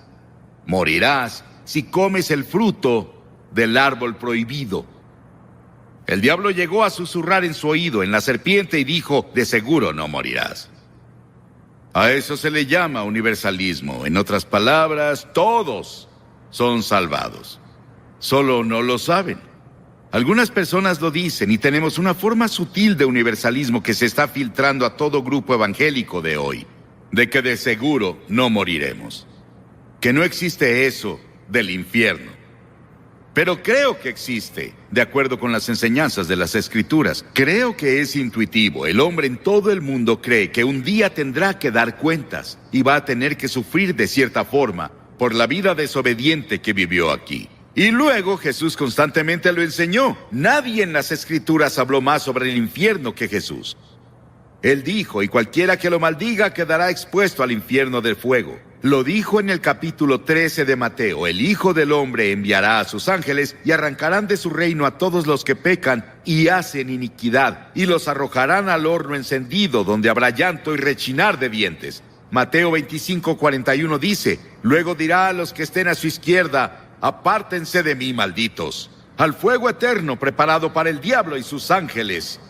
morirás si comes el fruto del árbol prohibido. El diablo llegó a susurrar en su oído en la serpiente y dijo, de seguro no morirás. A eso se le llama universalismo. En otras palabras, todos son salvados. Solo no lo saben. Algunas personas lo dicen y tenemos una forma sutil de universalismo que se está filtrando a todo grupo evangélico de hoy, de que de seguro no moriremos, que no existe eso del infierno. Pero creo que existe, de acuerdo con las enseñanzas de las Escrituras. Creo que es intuitivo. El hombre en todo el mundo cree que un día tendrá que dar cuentas y va a tener que sufrir de cierta forma por la vida desobediente que vivió aquí. Y luego Jesús constantemente lo enseñó. Nadie en las Escrituras habló más sobre el infierno que Jesús. Él dijo, y cualquiera que lo maldiga quedará expuesto al infierno del fuego. Lo dijo en el capítulo 13 de Mateo. El Hijo del Hombre enviará a sus ángeles y arrancarán de su reino a todos los que pecan y hacen iniquidad, y los arrojarán al horno encendido, donde habrá llanto y rechinar de dientes. Mateo 25:41 dice, luego dirá a los que estén a su izquierda, apártense de mí, malditos, al fuego eterno preparado para el diablo y sus ángeles.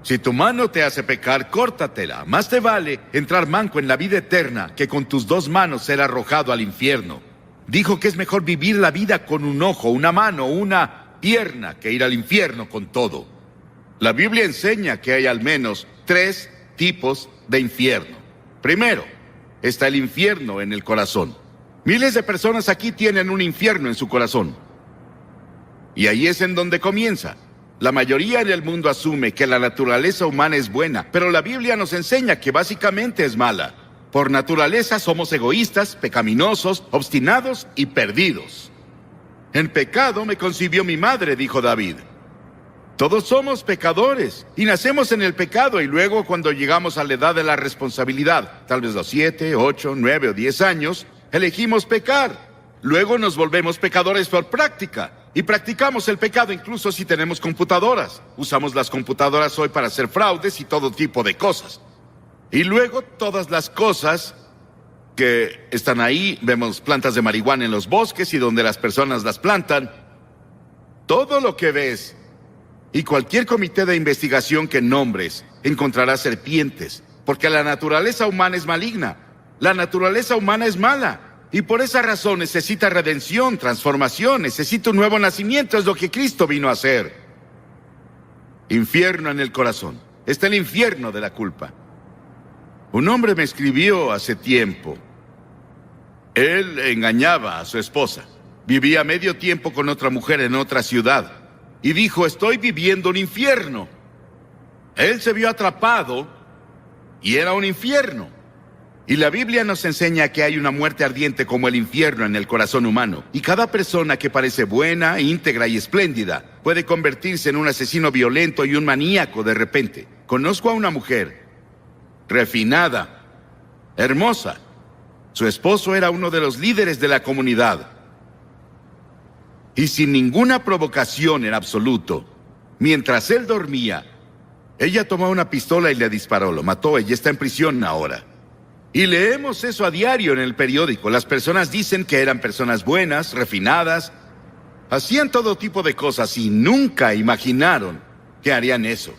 Si tu mano te hace pecar, córtatela. Más te vale entrar manco en la vida eterna que con tus dos manos ser arrojado al infierno. Dijo que es mejor vivir la vida con un ojo, una mano, una pierna, que ir al infierno con todo. La Biblia enseña que hay al menos 3 tipos de infierno. Primero, está el infierno en el corazón. Miles de personas aquí tienen un infierno en su corazón. Y ahí es en donde comienza. La mayoría en el mundo asume que la naturaleza humana es buena, pero la Biblia nos enseña que básicamente es mala. Por naturaleza somos egoístas, pecaminosos, obstinados y perdidos. En pecado me concibió mi madre, dijo David. Todos somos pecadores y nacemos en el pecado y luego cuando llegamos a la edad de la responsabilidad, tal vez los 7, 8, 9 o 10 años, elegimos pecar. Luego nos volvemos pecadores por práctica. Y practicamos el pecado incluso si tenemos computadoras. Usamos las computadoras hoy para hacer fraudes y todo tipo de cosas. Y luego todas las cosas que están ahí, vemos plantas de marihuana en los bosques y donde las personas las plantan. Todo lo que ves y cualquier comité de investigación que nombres encontrará serpientes, porque la naturaleza humana es maligna. La naturaleza humana es mala. Y por esa razón necesita redención, transformación, necesita un nuevo nacimiento, es lo que Cristo vino a hacer. Infierno en el corazón. Está el infierno de la culpa. Un hombre me escribió hace tiempo. Él engañaba a su esposa. Vivía medio tiempo con otra mujer en otra ciudad. Y dijo, estoy viviendo un infierno. Él se vio atrapado y era un infierno. Y la Biblia nos enseña que hay una muerte ardiente como el infierno en el corazón humano. Y cada persona que parece buena, íntegra y espléndida puede convertirse en un asesino violento y un maníaco de repente. Conozco a una mujer refinada, hermosa, Su esposo era uno de los líderes de la comunidad. Y sin ninguna provocación en absoluto, mientras él dormía, ella tomó una pistola y le disparó, lo mató. Ella está en prisión ahora. Y leemos eso a diario en el periódico. Las personas dicen que eran personas buenas, refinadas, hacían todo tipo de cosas y nunca imaginaron que harían eso.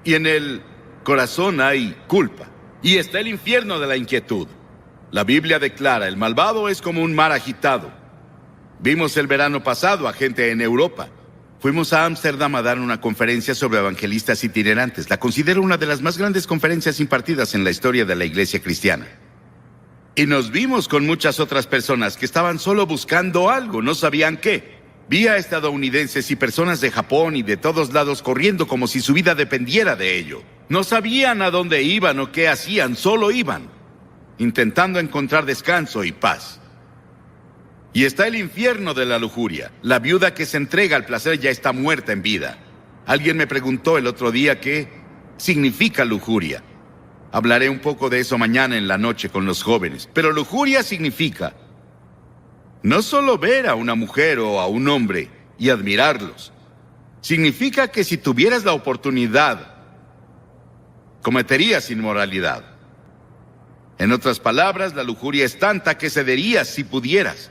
Y en el corazón hay culpa. Y está el infierno de la inquietud. La Biblia declara, el malvado es como un mar agitado. Vimos el verano pasado a gente en Europa. Fuimos a Ámsterdam a dar una conferencia sobre evangelistas itinerantes. La considero una de las más grandes conferencias impartidas en la historia de la iglesia cristiana. Y nos vimos con muchas otras personas que estaban solo buscando algo, no sabían qué. Vi a estadounidenses y personas de Japón y de todos lados corriendo como si su vida dependiera de ello. No sabían a dónde iban o qué hacían, solo iban, intentando encontrar descanso y paz. Y está el infierno de la lujuria. La viuda que se entrega al placer ya está muerta en vida. Alguien me preguntó el otro día qué significa lujuria. Hablaré un poco de eso mañana en la noche con los jóvenes. Pero lujuria significa no solo ver a una mujer o a un hombre y admirarlos. Significa que si tuvieras la oportunidad, cometerías inmoralidad. En otras palabras, la lujuria es tanta que cederías si pudieras.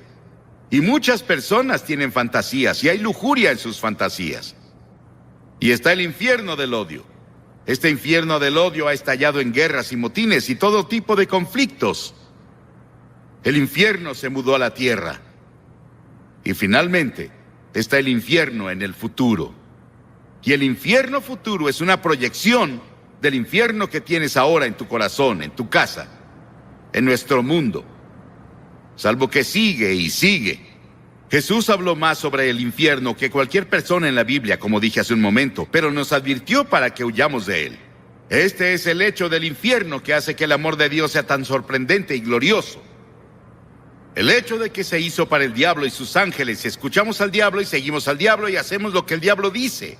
Y muchas personas tienen fantasías y hay lujuria en sus fantasías. Y está el infierno del odio. Este infierno del odio ha estallado en guerras y motines y todo tipo de conflictos. El infierno se mudó a la tierra. Y finalmente, está el infierno en el futuro. Y el infierno futuro es una proyección del infierno que tienes ahora en tu corazón, en tu casa, en nuestro mundo. Salvo que sigue y sigue. Jesús habló más sobre el infierno que cualquier persona en la Biblia, como dije hace un momento, pero nos advirtió para que huyamos de él. Este es el hecho del infierno que hace que el amor de Dios sea tan sorprendente y glorioso. El hecho de que se hizo para el diablo y sus ángeles. Escuchamos al diablo y seguimos al diablo y hacemos lo que el diablo dice.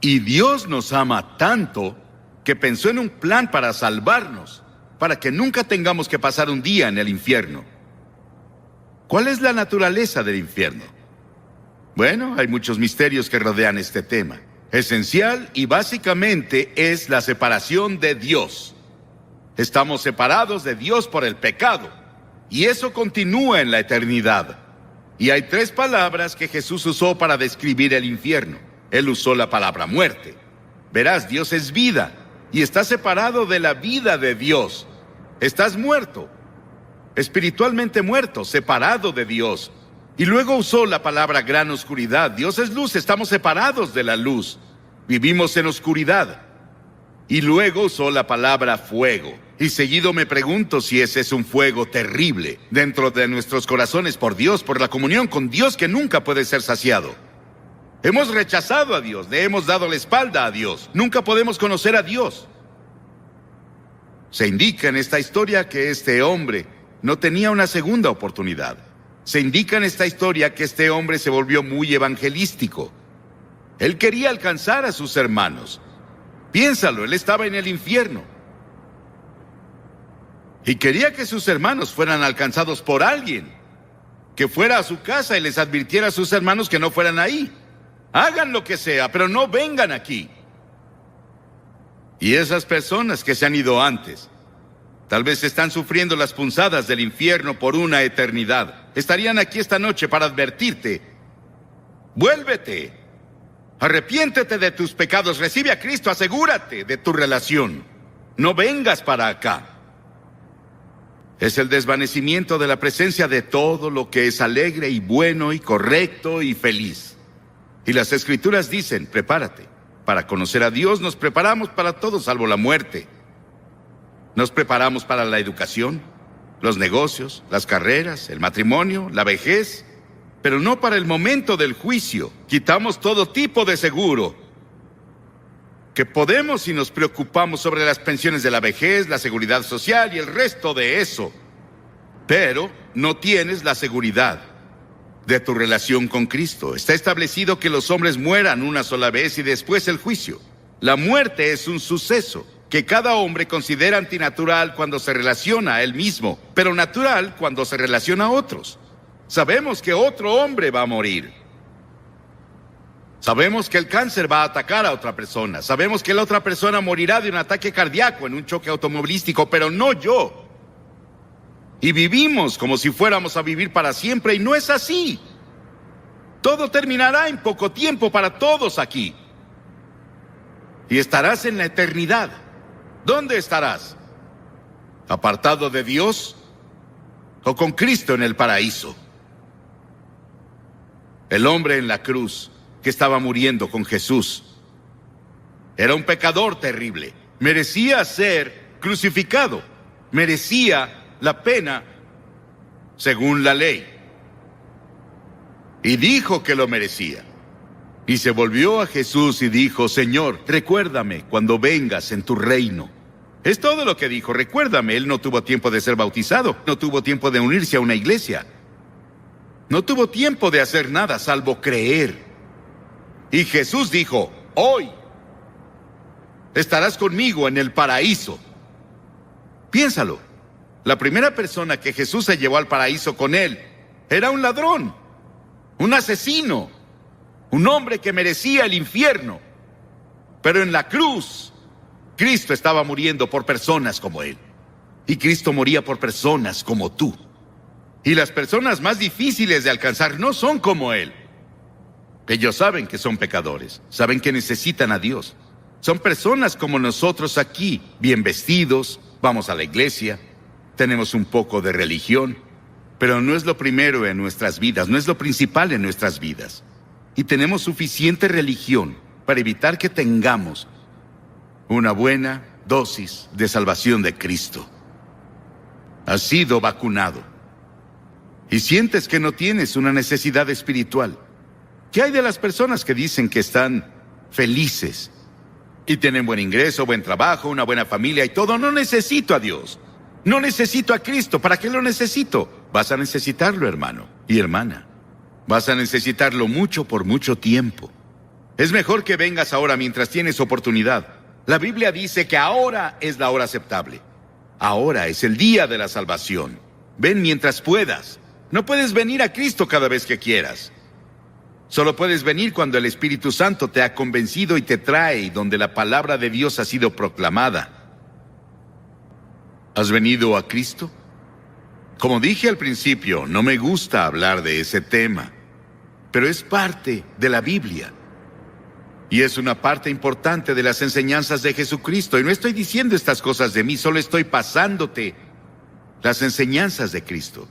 Y Dios nos ama tanto que pensó en un plan para salvarnos, para que nunca tengamos que pasar un día en el infierno. ¿Cuál es la naturaleza del infierno? Bueno, hay muchos misterios que rodean este tema. Esencial y básicamente es la separación de Dios. Estamos separados de Dios por el pecado, y eso continúa en la eternidad. Y hay 3 palabras que Jesús usó para describir el infierno. Él usó la palabra muerte. Verás, Dios es vida, y estás separado de la vida de Dios. Estás muerto, espiritualmente muerto, separado de Dios. Y luego usó la palabra gran oscuridad. Dios es luz, estamos separados de la luz. Vivimos en oscuridad. Y luego usó la palabra fuego. Y seguido me pregunto si ese es un fuego terrible dentro de nuestros corazones por Dios, por la comunión con Dios que nunca puede ser saciado. Hemos rechazado a Dios, le hemos dado la espalda a Dios. Nunca podemos conocer a Dios. Se indica en esta historia que este hombre no tenía una segunda oportunidad. Se indica en esta historia que este hombre se volvió muy evangelístico. Él quería alcanzar a sus hermanos. Piénsalo, él estaba en el infierno. Y quería que sus hermanos fueran alcanzados por alguien. Que fuera a su casa y les advirtiera a sus hermanos que no fueran ahí. Hagan lo que sea, pero no vengan aquí. Y esas personas que se han ido antes, tal vez están sufriendo las punzadas del infierno por una eternidad. Estarían aquí esta noche para advertirte. Vuélvete. Arrepiéntete de tus pecados. Recibe a Cristo. Asegúrate de tu relación. No vengas para acá. Es el desvanecimiento de la presencia de todo lo que es alegre y bueno y correcto y feliz. Y las Escrituras dicen, prepárate. Para conocer a Dios nos preparamos para todo salvo la muerte. Nos preparamos para la educación, los negocios, las carreras, el matrimonio, la vejez, pero no para el momento del juicio. Quitamos todo tipo de seguro que podemos si nos preocupamos sobre las pensiones de la vejez, la seguridad social y el resto de eso. Pero no tienes la seguridad de tu relación con Cristo. Está establecido que los hombres mueran una sola vez y después el juicio. La muerte es un suceso. que cada hombre considera antinatural cuando se relaciona a él mismo, pero natural cuando se relaciona a otros. Sabemos que otro hombre va a morir. Sabemos que el cáncer va a atacar a otra persona. Sabemos que la otra persona morirá de un ataque cardíaco en un choque automovilístico, pero no yo. Y vivimos como si fuéramos a vivir para siempre, y no es así. Todo terminará en poco tiempo para todos aquí. Y estarás en la eternidad. ¿Dónde estarás? ¿Apartado de Dios o con Cristo en el paraíso? El hombre en la cruz que estaba muriendo con Jesús era un pecador terrible. Merecía ser crucificado. Merecía la pena según la ley. Y dijo que lo merecía. Y se volvió a Jesús y dijo: Señor, recuérdame cuando vengas en tu reino. Es todo lo que dijo. Recuérdame. Él no tuvo tiempo de ser bautizado. No tuvo tiempo de unirse a una iglesia. No tuvo tiempo de hacer nada salvo creer. Y Jesús dijo: hoy estarás conmigo en el paraíso. Piénsalo. La primera persona que Jesús se llevó al paraíso con él era un ladrón, un asesino, un hombre que merecía el infierno. Pero en la cruz, Cristo estaba muriendo por personas como él. Y Cristo moría por personas como tú. Y las personas más difíciles de alcanzar no son como él. Ellos saben que son pecadores, saben que necesitan a Dios. Son personas como nosotros aquí, bien vestidos, vamos a la iglesia, tenemos un poco de religión, pero no es lo primero en nuestras vidas, no es lo principal en nuestras vidas. Y tenemos suficiente religión para evitar que tengamos una buena dosis de salvación de Cristo. Has sido vacunado y sientes que no tienes una necesidad espiritual. ¿Qué hay de las personas que dicen que están felices y tienen buen ingreso, buen trabajo, una buena familia y todo? No necesito a Dios. No necesito a Cristo. ¿Para qué lo necesito? Vas a necesitarlo, hermano y hermana. Vas a necesitarlo mucho por mucho tiempo. Es mejor que vengas ahora mientras tienes oportunidad. La Biblia dice que ahora es la hora aceptable. Ahora es el día de la salvación. Ven mientras puedas. No puedes venir a Cristo cada vez que quieras. Solo puedes venir cuando el Espíritu Santo te ha convencido y te trae, y donde la palabra de Dios ha sido proclamada. ¿Has venido a Cristo? Como dije al principio, no me gusta hablar de ese tema, pero es parte de la Biblia. Y es una parte importante de las enseñanzas de Jesucristo. Y no estoy diciendo estas cosas de mí, solo estoy pasándote las enseñanzas de Cristo.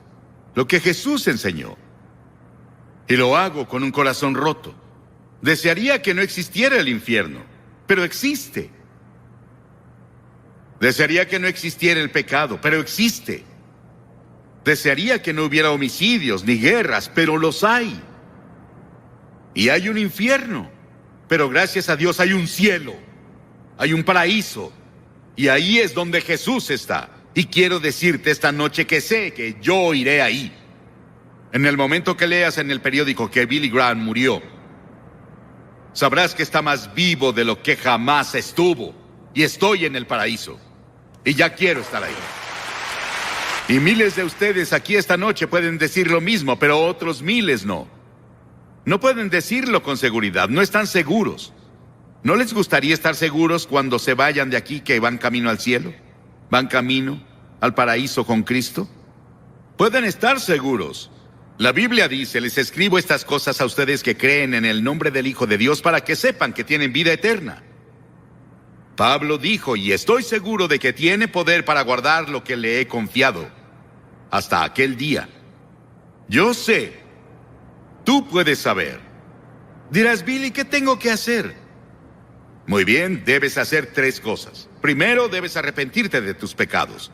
Lo que Jesús enseñó. Y lo hago con un corazón roto. Desearía que no existiera el infierno, pero existe. Desearía que no existiera el pecado, pero existe. Desearía que no hubiera homicidios ni guerras, pero los hay. Y hay un infierno, pero gracias a Dios hay un cielo, hay un paraíso, y ahí es donde Jesús está. Y quiero decirte esta noche que sé que yo iré ahí. En el momento que leas en el periódico que Billy Graham murió, sabrás que está más vivo de lo que jamás estuvo. Y estoy en el paraíso. Y ya quiero estar ahí. Y miles de ustedes aquí esta noche pueden decir lo mismo, pero otros miles no. No pueden decirlo con seguridad, no están seguros. ¿No les gustaría estar seguros cuando se vayan de aquí que van camino al cielo? ¿Van camino al paraíso con Cristo? Pueden estar seguros. La Biblia dice: les escribo estas cosas a ustedes que creen en el nombre del Hijo de Dios para que sepan que tienen vida eterna. Pablo dijo: y estoy seguro de que tiene poder para guardar lo que le he confiado hasta aquel día. Yo sé. Tú puedes saber. Dirás: Billy, ¿qué tengo que hacer? Muy bien, debes hacer 3 cosas. Primero, debes arrepentirte de tus pecados.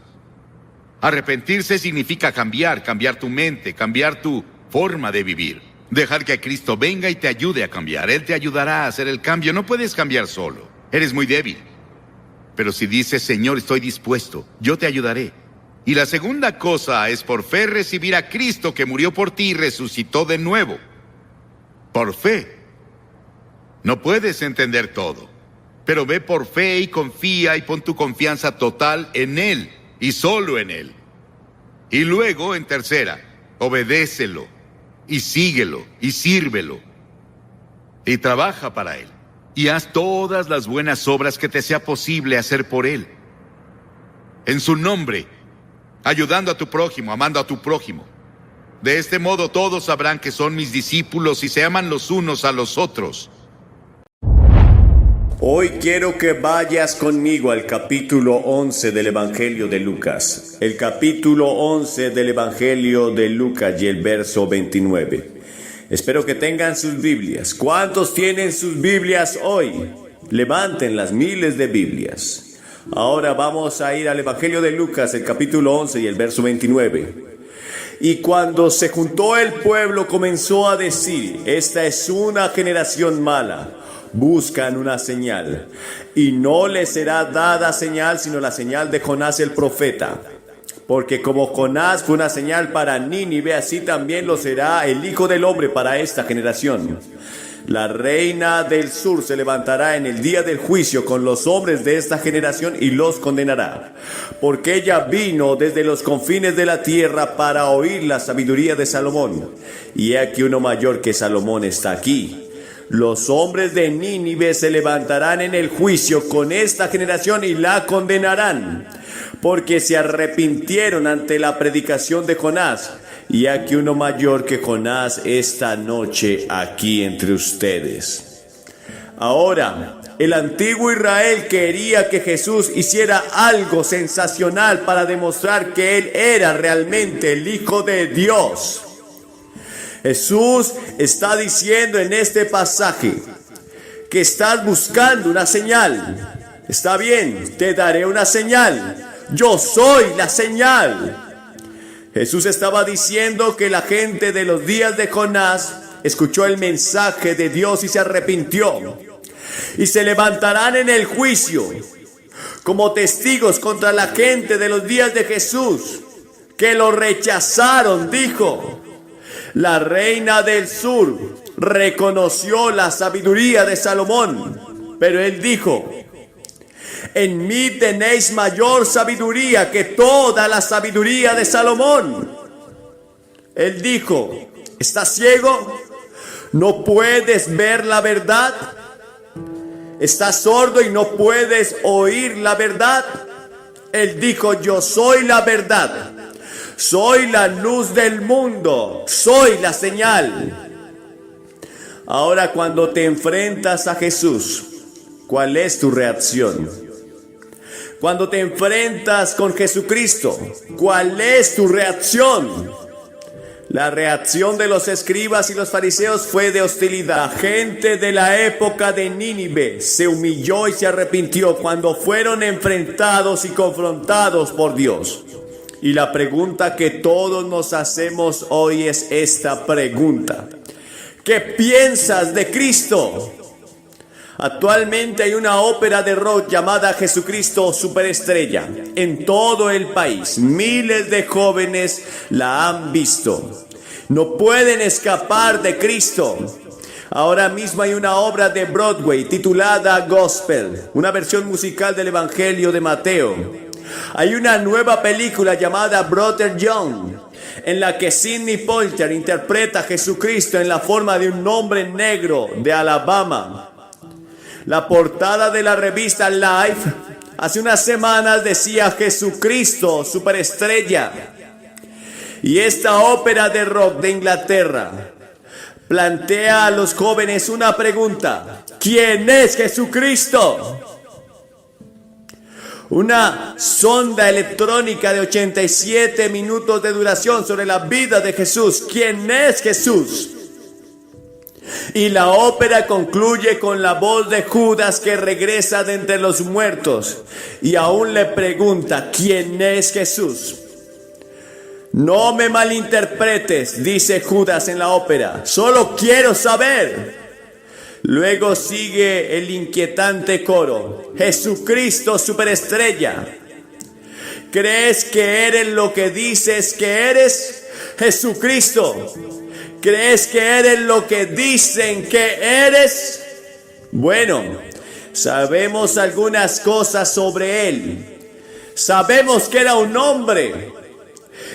Arrepentirse significa cambiar tu mente, cambiar tu forma de vivir. Dejar que Cristo venga y te ayude a cambiar. Él te ayudará a hacer el cambio. No puedes cambiar solo. Eres muy débil. Pero si dices: Señor, estoy dispuesto, yo te ayudaré. Y la segunda cosa es por fe recibir a Cristo, que murió por ti y resucitó de nuevo. Por fe. No puedes entender todo. Pero ve por fe y confía y pon tu confianza total en Él y solo en Él. Y luego, en tercera, obedécelo y síguelo y sírvelo. Y trabaja para Él. Y haz todas las buenas obras que te sea posible hacer por Él. En su nombre, ayudando a tu prójimo, amando a tu prójimo. De este modo todos sabrán que son mis discípulos y se aman los unos a los otros. Hoy quiero que vayas conmigo al capítulo 11 del Evangelio de Lucas. El capítulo 11 del Evangelio de Lucas y el verso 29. Espero que tengan sus Biblias. ¿Cuántos tienen sus Biblias hoy? Levanten las miles de Biblias. Ahora vamos a ir al Evangelio de Lucas, el capítulo 11 y el verso 29. Y cuando se juntó el pueblo comenzó a decir: esta es una generación mala. Buscan una señal, y no les será dada señal sino la señal de Jonás el profeta. Porque como Jonás fue una señal para Nínive, así también lo será el Hijo del Hombre para esta generación. La reina del sur se levantará en el día del juicio con los hombres de esta generación y los condenará. Porque ella vino desde los confines de la tierra para oír la sabiduría de Salomón. Y he aquí uno mayor que Salomón está aquí. Los hombres de Nínive se levantarán en el juicio con esta generación y la condenarán, porque se arrepintieron ante la predicación de Jonás. Y aquí uno mayor que Jonás esta noche aquí entre ustedes. Ahora, el antiguo Israel quería que Jesús hiciera algo sensacional para demostrar que Él era realmente el Hijo de Dios. Jesús está diciendo en este pasaje que estás buscando una señal. Está bien, te daré una señal. Yo soy la señal. Jesús estaba diciendo que la gente de los días de Jonás escuchó el mensaje de Dios y se arrepintió. Y se levantarán en el juicio como testigos contra la gente de los días de Jesús, que lo rechazaron, dijo. La reina del sur reconoció la sabiduría de Salomón, pero él dijo: en mí tenéis mayor sabiduría que toda la sabiduría de Salomón. Él dijo: ¿estás ciego? ¿No puedes ver la verdad? ¿Estás sordo y no puedes oír la verdad? Él dijo: yo soy la verdad. Soy la luz del mundo, soy la señal. Ahora, cuando te enfrentas a Jesús, ¿cuál es tu reacción? Cuando te enfrentas con Jesucristo, ¿cuál es tu reacción? La reacción de los escribas y los fariseos fue de hostilidad. La gente de la época de Nínive se humilló y se arrepintió cuando fueron enfrentados y confrontados por Dios. Y la pregunta que todos nos hacemos hoy es esta pregunta: ¿qué piensas de Cristo? Actualmente hay una ópera de rock llamada Jesucristo Superestrella en todo el país. Miles de jóvenes la han visto. No pueden escapar de Cristo. Ahora mismo hay una obra de Broadway titulada Gospel, una versión musical del Evangelio de Mateo. Hay una nueva película llamada Brother John, en la que Sidney Poitier interpreta a Jesucristo en la forma de un hombre negro de Alabama. La portada de la revista Life hace unas semanas decía Jesucristo Superestrella. Y esta ópera de rock de Inglaterra plantea a los jóvenes una pregunta: ¿quién es Jesucristo? Una sonda electrónica de 87 minutos de duración sobre la vida de Jesús. ¿Quién es Jesús? Y la ópera concluye con la voz de Judas que regresa de entre los muertos y aún le pregunta: ¿quién es Jesús? No me malinterpretes, dice Judas en la ópera, solo quiero saber. Luego sigue el inquietante coro: Jesucristo Superestrella. ¿Crees que eres lo que dices que eres? Jesucristo. ¿Crees que eres lo que dicen que eres? Bueno, Sabemos algunas cosas sobre él. Sabemos que era un hombre.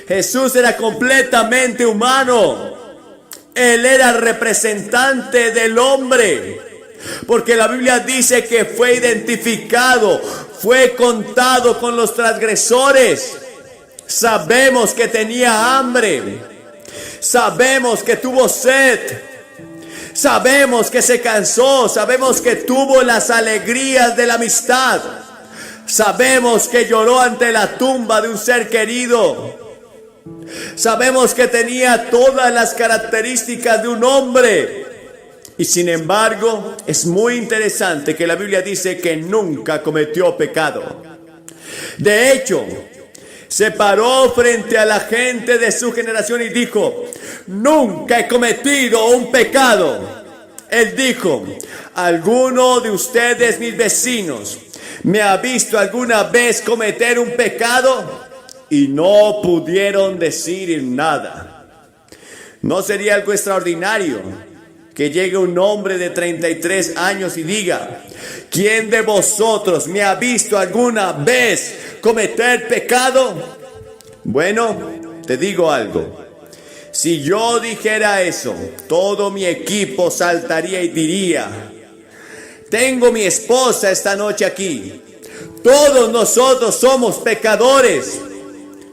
Jesús era completamente humano. Él era representante del hombre. Porque la Biblia dice que fue identificado, fue contado con los transgresores. Sabemos que tenía hambre. Sabemos que tuvo sed. Sabemos que se cansó. Sabemos que tuvo las alegrías de la amistad. Sabemos que lloró ante la tumba de un ser querido. Sabemos que tenía todas las características de un hombre. Y sin embargo, es muy interesante que la Biblia dice que nunca cometió pecado. De hecho, se paró frente a la gente de su generación y dijo: nunca he cometido un pecado. Él dijo: ¿alguno de ustedes, mis vecinos, me ha visto alguna vez cometer un pecado? Y no pudieron decir nada. ¿No sería algo extraordinario que llegue un hombre de 33 años y diga: ¿quién de vosotros me ha visto alguna vez cometer pecado? Bueno, te digo algo. Si yo dijera eso, todo mi equipo saltaría y diría: tengo mi esposa esta noche aquí. Todos nosotros somos pecadores.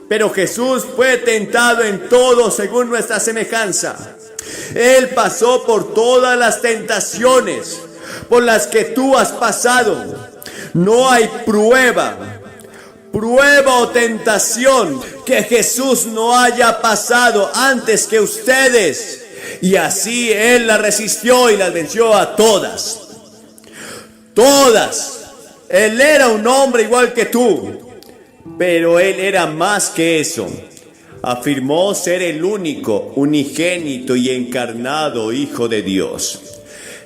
Pero Jesús fue tentado en todo según nuestra semejanza. Él pasó por todas las tentaciones por las que tú has pasado. No hay prueba o tentación que Jesús no haya pasado antes que ustedes. Y así Él las resistió y las venció a todas. Todas. Él era un hombre igual que tú. Pero Él era más que eso. Afirmó ser el único, unigénito y encarnado Hijo de Dios.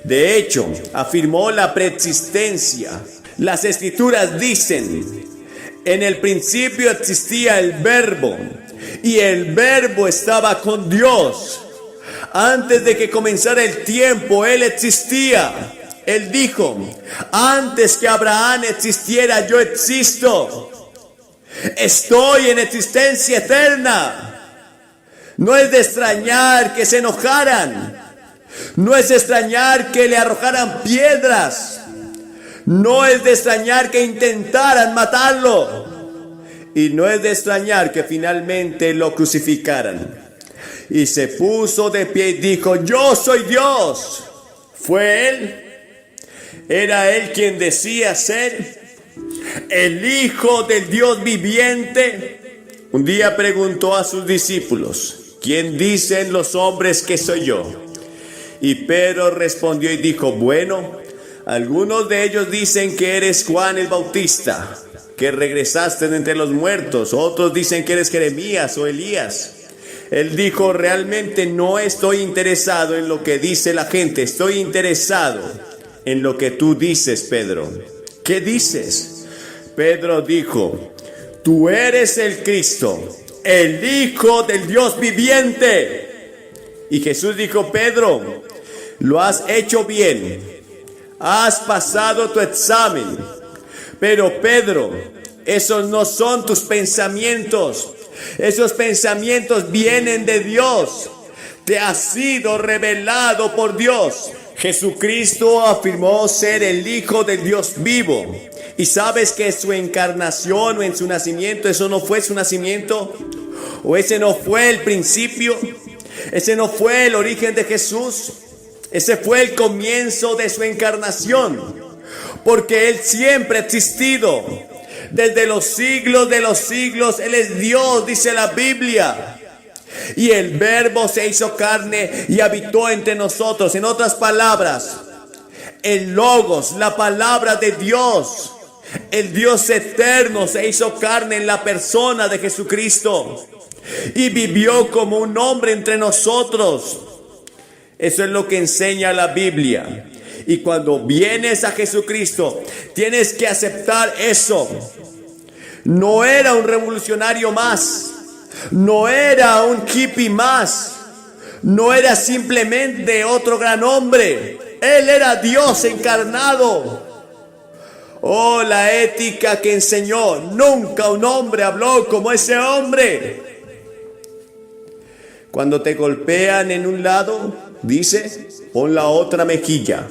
De hecho, afirmó la preexistencia. Las Escrituras dicen: en el principio existía el Verbo, y el Verbo estaba con Dios. Antes de que comenzara el tiempo, Él existía. Él dijo: antes que Abraham existiera, yo existo. Estoy en existencia eterna. No es de extrañar que se enojaran. No es de extrañar que le arrojaran piedras. No es de extrañar que intentaran matarlo. Y no es de extrañar que finalmente lo crucificaran. Y se puso de pie y dijo: yo soy Dios. ¿Fue Él? ¿Era Él quien decía ser el Hijo del Dios viviente? Un día preguntó a sus discípulos: ¿quién dicen los hombres que soy yo? Y Pedro respondió y dijo: bueno, algunos de ellos dicen que eres Juan el Bautista, que regresaste de entre los muertos. Otros dicen que eres Jeremías o Elías. Él dijo: realmente no estoy interesado en lo que dice la gente. Estoy interesado en lo que tú dices, Pedro. ¿Qué dices? Pedro dijo: tú eres el Cristo, el Hijo del Dios viviente. Y Jesús dijo: Pedro, lo has hecho bien, has pasado tu examen. Pero Pedro, esos no son tus pensamientos. Esos pensamientos vienen de Dios. Te ha sido revelado por Dios. Jesucristo afirmó ser el Hijo del Dios vivo. ¿Y sabes que su encarnación o en su nacimiento, eso no fue su nacimiento? ¿O ese no fue el principio? ¿Ese no fue el origen de Jesús? Ese fue el comienzo de su encarnación. Porque Él siempre ha existido. Desde los siglos de los siglos, Él es Dios, dice la Biblia. Y el Verbo se hizo carne y habitó entre nosotros. En otras palabras, el Logos, la palabra de Dios, el Dios eterno, se hizo carne en la persona de Jesucristo y vivió como un hombre entre nosotros. Eso es lo que enseña la Biblia. Y cuando vienes a Jesucristo, tienes que aceptar eso. No era un revolucionario más. No era un hippie más. No era simplemente otro gran hombre. Él era Dios encarnado. Oh, la ética que enseñó. Nunca un hombre habló como ese hombre. Cuando te golpean en un lado, dice, pon la otra mejilla.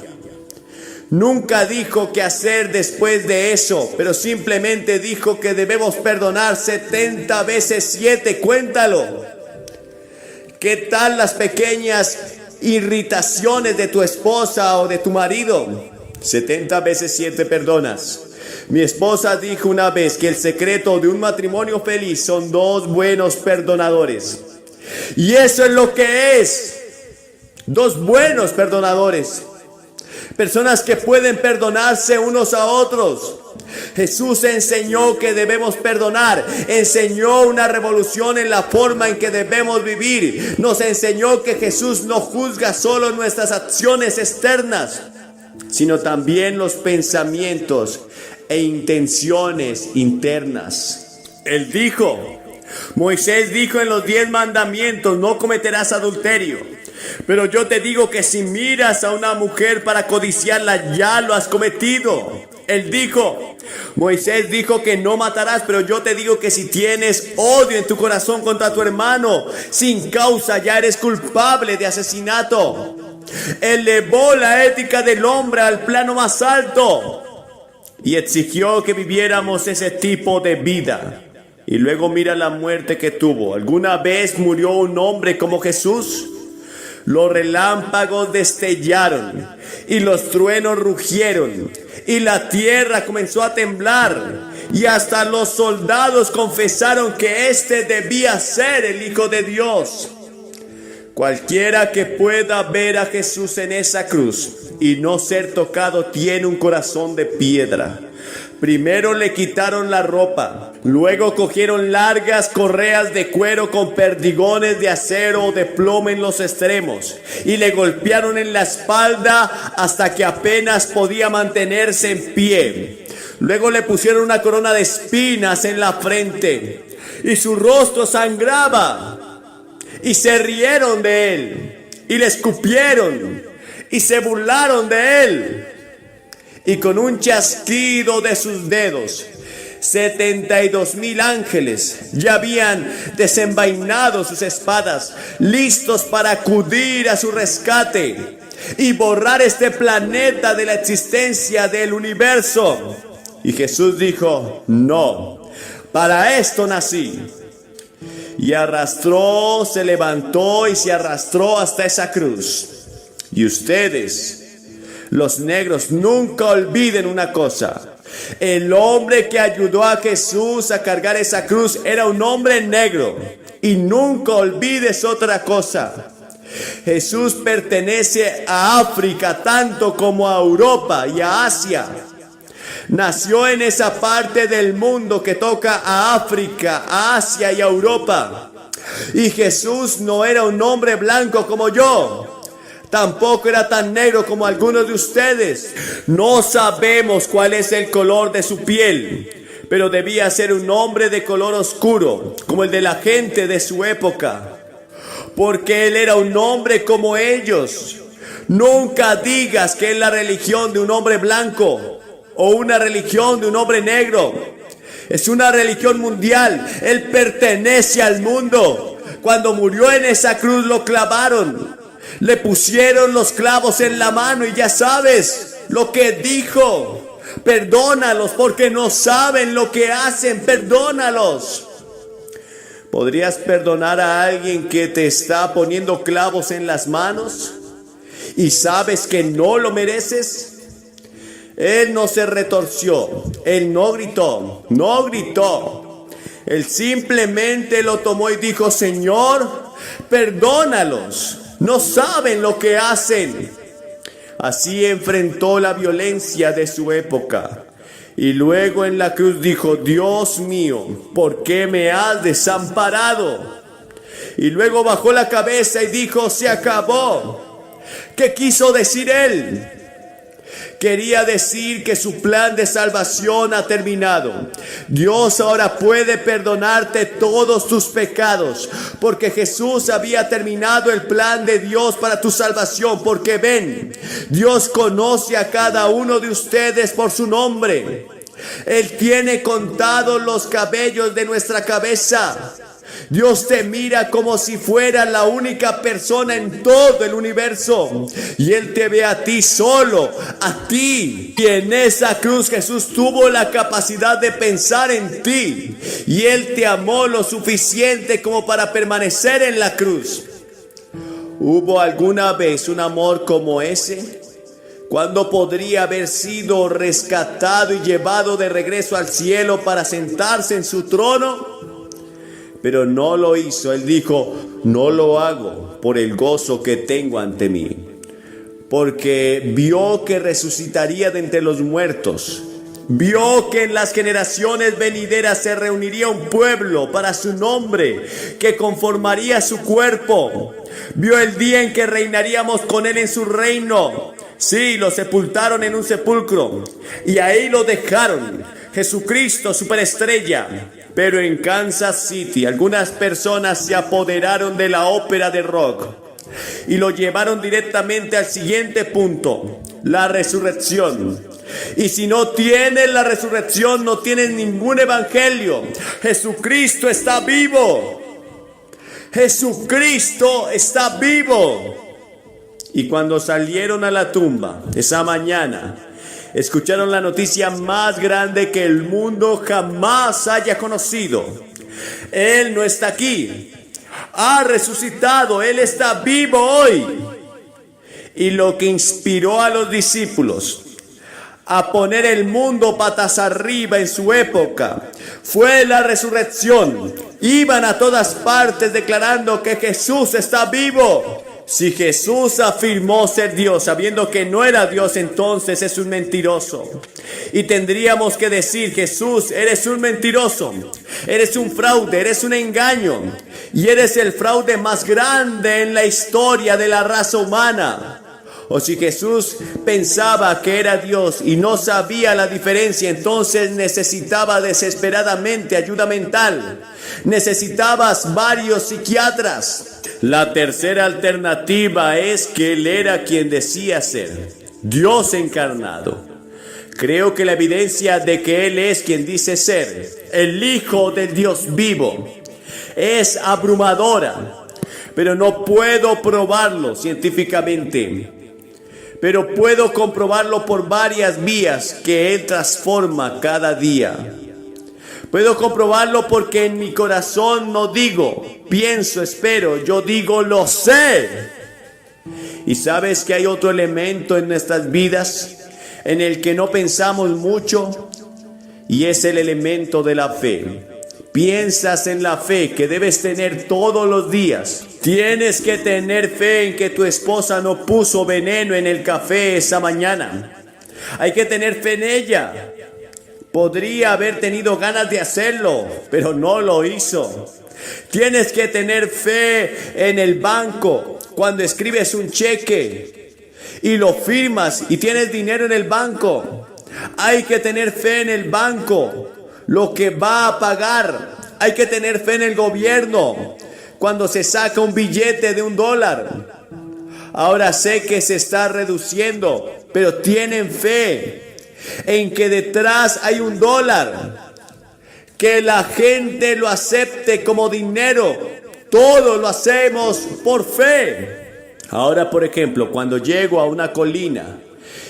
Nunca dijo qué hacer después de eso, pero simplemente dijo que debemos perdonar 70 veces 7. Cuéntalo. ¿Qué tal las pequeñas irritaciones de tu esposa o de tu marido? 70 veces 7 perdonas. Mi esposa dijo una vez que el secreto de un matrimonio feliz son 2 buenos perdonadores. Y eso es lo que es. 2 buenos perdonadores. Personas que pueden perdonarse unos a otros. Jesús enseñó que debemos perdonar. Enseñó una revolución en la forma en que debemos vivir. Nos enseñó que Jesús no juzga solo nuestras acciones externas, sino también los pensamientos e intenciones internas. Él dijo, Moisés dijo en los 10 mandamientos, no cometerás adulterio. Pero yo te digo que si miras a una mujer para codiciarla, ya lo has cometido. Él dijo, Moisés dijo que no matarás, pero yo te digo que si tienes odio en tu corazón contra tu hermano, sin causa ya eres culpable de asesinato. Elevó la ética del hombre al plano más alto y exigió que viviéramos ese tipo de vida. Y luego mira la muerte que tuvo. ¿Alguna vez murió un hombre como Jesús? Los relámpagos destellaron y los truenos rugieron y la tierra comenzó a temblar y hasta los soldados confesaron que este debía ser el Hijo de Dios. Cualquiera que pueda ver a Jesús en esa cruz y no ser tocado tiene un corazón de piedra. Primero le quitaron la ropa, luego cogieron largas correas de cuero con perdigones de acero o de plomo en los extremos y le golpearon en la espalda hasta que apenas podía mantenerse en pie. Luego le pusieron una corona de espinas en la frente y su rostro sangraba y se rieron de él y le escupieron y se burlaron de él. Y con un chasquido de sus dedos, 72,000 ángeles ya habían desenvainado sus espadas, listos para acudir a su rescate y borrar este planeta de la existencia del universo. Y Jesús dijo, no, para esto nací. Y arrastró, se levantó y se arrastró hasta esa cruz. Y ustedes, los negros, nunca olviden una cosa. El hombre que ayudó a Jesús a cargar esa cruz era un hombre negro. Y nunca olvides otra cosa. Jesús pertenece a África tanto como a Europa y a Asia. Nació en esa parte del mundo que toca a África, a Asia y a Europa. Y Jesús no era un hombre blanco como yo. Tampoco era tan negro como algunos de ustedes. No sabemos cuál es el color de su piel, pero debía ser un hombre de color oscuro, como el de la gente de su época, porque él era un hombre como ellos. Nunca digas que es la religión de un hombre blanco o una religión de un hombre negro. Es una religión mundial. Él pertenece al mundo. Cuando murió en esa cruz lo clavaron. Le pusieron los clavos en la mano y ya sabes lo que dijo. Perdónalos porque no saben lo que hacen. Perdónalos. ¿Podrías perdonar a alguien que te está poniendo clavos en las manos y sabes que no lo mereces? Él no se retorció. Él no gritó. No gritó. Él simplemente lo tomó y dijo, Señor, perdónalos. No saben lo que hacen. Así enfrentó la violencia de su época. Y luego en la cruz dijo, Dios mío, ¿por qué me has desamparado? Y luego bajó la cabeza y dijo, se acabó. ¿Qué quiso decir él? quería decir que su plan de salvación ha terminado. Dios ahora puede perdonarte todos tus pecados, porque Jesús había terminado el plan de Dios para tu salvación. Porque ven, Dios conoce a cada uno de ustedes por su nombre. Él tiene contados los cabellos de nuestra cabeza. Dios te mira como si fuera la única persona en todo el universo. Y Él te ve a ti solo, a ti. Y en esa cruz Jesús tuvo la capacidad de pensar en ti. Y Él te amó lo suficiente como para permanecer en la cruz. ¿Hubo alguna vez un amor como ese? ¿Cuándo podría haber sido rescatado y llevado de regreso al cielo para sentarse en su trono? Pero no lo hizo. Él dijo: no lo hago por el gozo que tengo ante mí, porque vio que resucitaría de entre los muertos. Vio que en las generaciones venideras se reuniría un pueblo para su nombre, que conformaría su cuerpo. Vio el día en que reinaríamos con Él en su reino. Sí, lo sepultaron en un sepulcro y ahí lo dejaron. Jesucristo, superestrella. Pero en Kansas City algunas personas se apoderaron de la ópera de rock y lo llevaron directamente al siguiente punto: la resurrección. Y si no tienes la resurrección, no tienes ningún evangelio. Jesucristo está vivo. Jesucristo está vivo. Y cuando salieron a la tumba esa mañana, escucharon la noticia más grande que el mundo jamás haya conocido. Él no está aquí, ha resucitado, Él está vivo hoy. Y lo que inspiró a los discípulos a poner el mundo patas arriba en su época fue la resurrección. Iban a todas partes declarando que Jesús está vivo. Si Jesús afirmó ser Dios sabiendo que no era Dios, entonces es un mentiroso. Y tendríamos que decir: Jesús, eres un mentiroso, eres un fraude, eres un engaño, y eres el fraude más grande en la historia de la raza humana. O si Jesús pensaba que era Dios y no sabía la diferencia, entonces necesitaba desesperadamente ayuda mental. Necesitabas varios psiquiatras. La tercera alternativa es que Él era quien decía ser: Dios encarnado. Creo que la evidencia de que Él es quien dice ser el Hijo del Dios vivo es abrumadora, pero no puedo probarlo científicamente. Pero puedo comprobarlo por varias vías que Él transforma cada día. Puedo comprobarlo porque en mi corazón no digo, pienso, espero, yo digo, lo sé. Y sabes que hay otro elemento en nuestras vidas en el que no pensamos mucho, y es el elemento de la fe. Piensas en la fe que debes tener todos los días. Tienes que tener fe en que tu esposa no puso veneno en el café esa mañana. Hay que tener fe en ella. Podría haber tenido ganas de hacerlo, pero no lo hizo. Tienes que tener fe en el banco cuando escribes un cheque y lo firmas y tienes dinero en el banco. Hay que tener fe en el banco, lo que va a pagar. Hay que tener fe en el gobierno cuando se saca un billete de $1. Ahora sé que se está reduciendo, pero tienen fe en que detrás hay $1, que la gente lo acepte como dinero. Todo lo hacemos por fe. Ahora, por ejemplo, cuando llego a una colina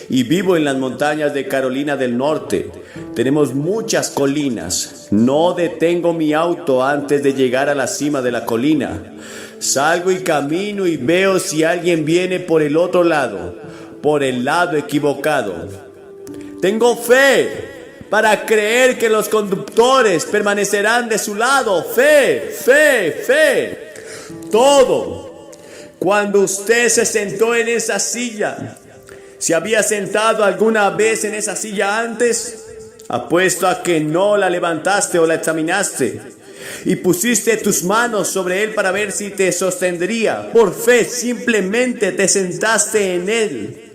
y vivo en las montañas de Carolina del Norte, tenemos muchas colinas. No detengo mi auto antes de llegar a la cima de la colina. Salgo y camino y veo si alguien viene por el otro lado, por el lado equivocado. Tengo fe para creer que los conductores permanecerán de su lado. Fe, fe, fe. Todo. Cuando usted se sentó en esa silla, ¿se había sentado alguna vez en esa silla antes? Apuesto a que no la levantaste o la examinaste y pusiste tus manos sobre él para ver si te sostendría. Por fe simplemente te sentaste en él.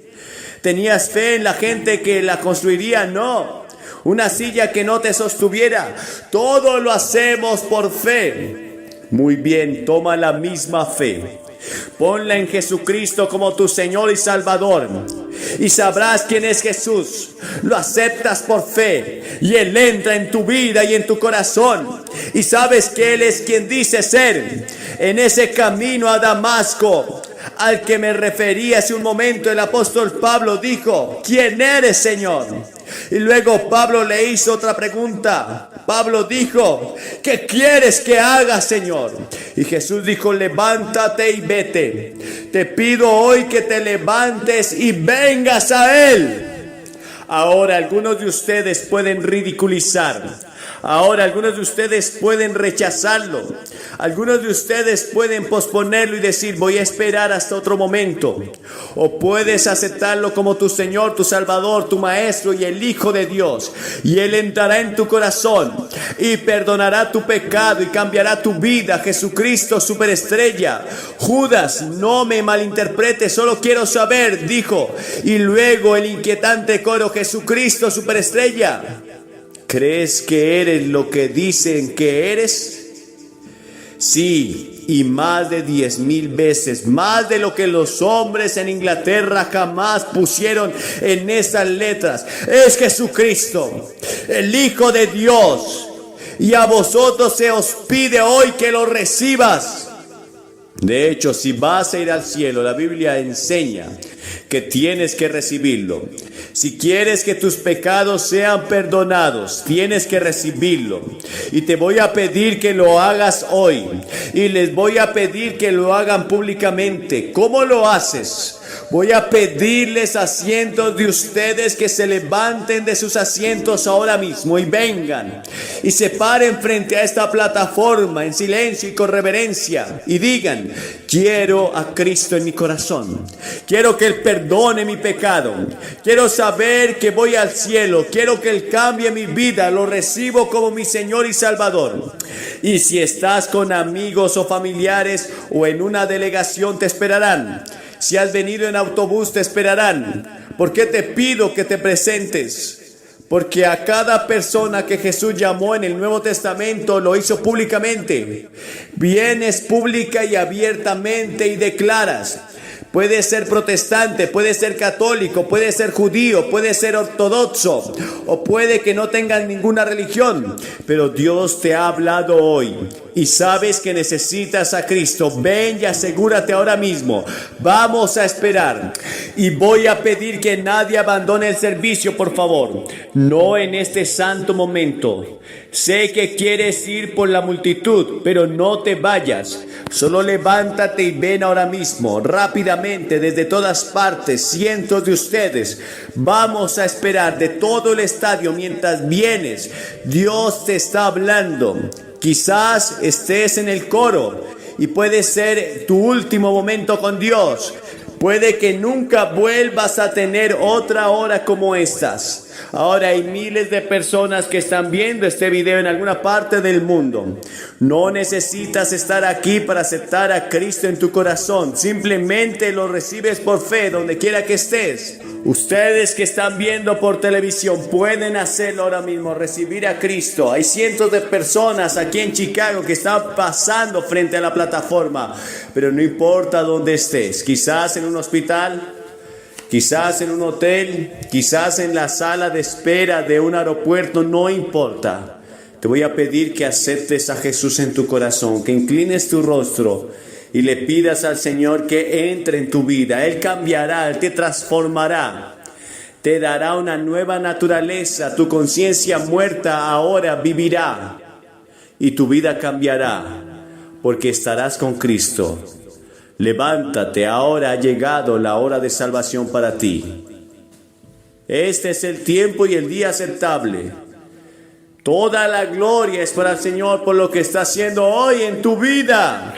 ¿Tenías fe en la gente que la construiría? No. Una silla que no te sostuviera. Todo lo hacemos por fe. Muy bien, toma la misma fe. Ponla en Jesucristo como tu Señor y Salvador. Y sabrás quién es Jesús. Lo aceptas por fe. Y Él entra en tu vida y en tu corazón. Y sabes que Él es quien dice ser. En ese camino a Damasco, al que me refería hace un momento, el apóstol Pablo dijo: ¿quién eres, Señor? Y luego Pablo le hizo otra pregunta. Pablo dijo: ¿qué quieres que haga, Señor? Y Jesús dijo: levántate y vete. Te pido hoy que te levantes y vengas a Él. Ahora algunos de ustedes pueden ridiculizar. Ahora algunos de ustedes pueden rechazarlo. Algunos de ustedes pueden posponerlo y decir: voy a esperar hasta otro momento. O puedes aceptarlo como tu Señor, tu Salvador, tu Maestro y el Hijo de Dios. Y Él entrará en tu corazón y perdonará tu pecado y cambiará tu vida. Jesucristo, superestrella. Judas, no me malinterprete, solo quiero saber, dijo. Y luego el inquietante coro: Jesucristo, superestrella. ¿Crees que eres lo que dicen que eres? Sí, y más de 10,000 veces, más de lo que los hombres en Inglaterra jamás pusieron en esas letras. Es Jesucristo, el Hijo de Dios, y a vosotros se os pide hoy que lo recibas. De hecho, si vas a ir al cielo, la Biblia enseña que tienes que recibirlo. Si quieres que tus pecados sean perdonados, tienes que recibirlo. Y te voy a pedir que lo hagas hoy. Y les voy a pedir que lo hagan públicamente. ¿Cómo lo haces? Voy a pedirles a cientos de ustedes que se levanten de sus asientos ahora mismo y vengan y se paren frente a esta plataforma en silencio y con reverencia y digan: quiero a Cristo en mi corazón, quiero que Él perdone mi pecado, quiero saber que voy al cielo, quiero que Él cambie mi vida, lo recibo como mi Señor y Salvador. Y si estás con amigos o familiares o en una delegación, te esperarán. Si has venido en autobús, te esperarán. ¿Por qué te pido que te presentes? Porque a cada persona que Jesús llamó en el Nuevo Testamento lo hizo públicamente. Vienes pública y abiertamente y declaras. Puede ser protestante, puede ser católico, puede ser judío, puede ser ortodoxo, o puede que no tengan ninguna religión, pero Dios te ha hablado hoy y sabes que necesitas a Cristo. Ven y asegúrate ahora mismo. Vamos a esperar y voy a pedir que nadie abandone el servicio, por favor. No en este santo momento. Sé que quieres ir por la multitud, pero no te vayas. Solo levántate y ven ahora mismo, rápidamente, desde todas partes, cientos de ustedes. Vamos a esperar de todo el estadio mientras vienes. Dios te está hablando. Quizás estés en el coro y puede ser tu último momento con Dios. Puede que nunca vuelvas a tener otra hora como estas. Ahora hay miles de personas que están viendo este video en alguna parte del mundo. No necesitas estar aquí para aceptar a Cristo en tu corazón. Simplemente lo recibes por fe donde quiera que estés. Ustedes que están viendo por televisión pueden hacerlo ahora mismo, recibir a Cristo. Hay cientos de personas aquí en Chicago que están pasando frente a la plataforma. Pero no importa dónde estés, quizás en un hospital, quizás en un hotel, quizás en la sala de espera de un aeropuerto, no importa. Te voy a pedir que aceptes a Jesús en tu corazón, que inclines tu rostro y le pidas al Señor que entre en tu vida. Él cambiará, Él te transformará, te dará una nueva naturaleza. Tu conciencia muerta ahora vivirá y tu vida cambiará porque estarás con Cristo. Levántate, ahora ha llegado la hora de salvación para ti. Este es el tiempo y el día aceptable. Toda la gloria es para el Señor por lo que está haciendo hoy en tu vida.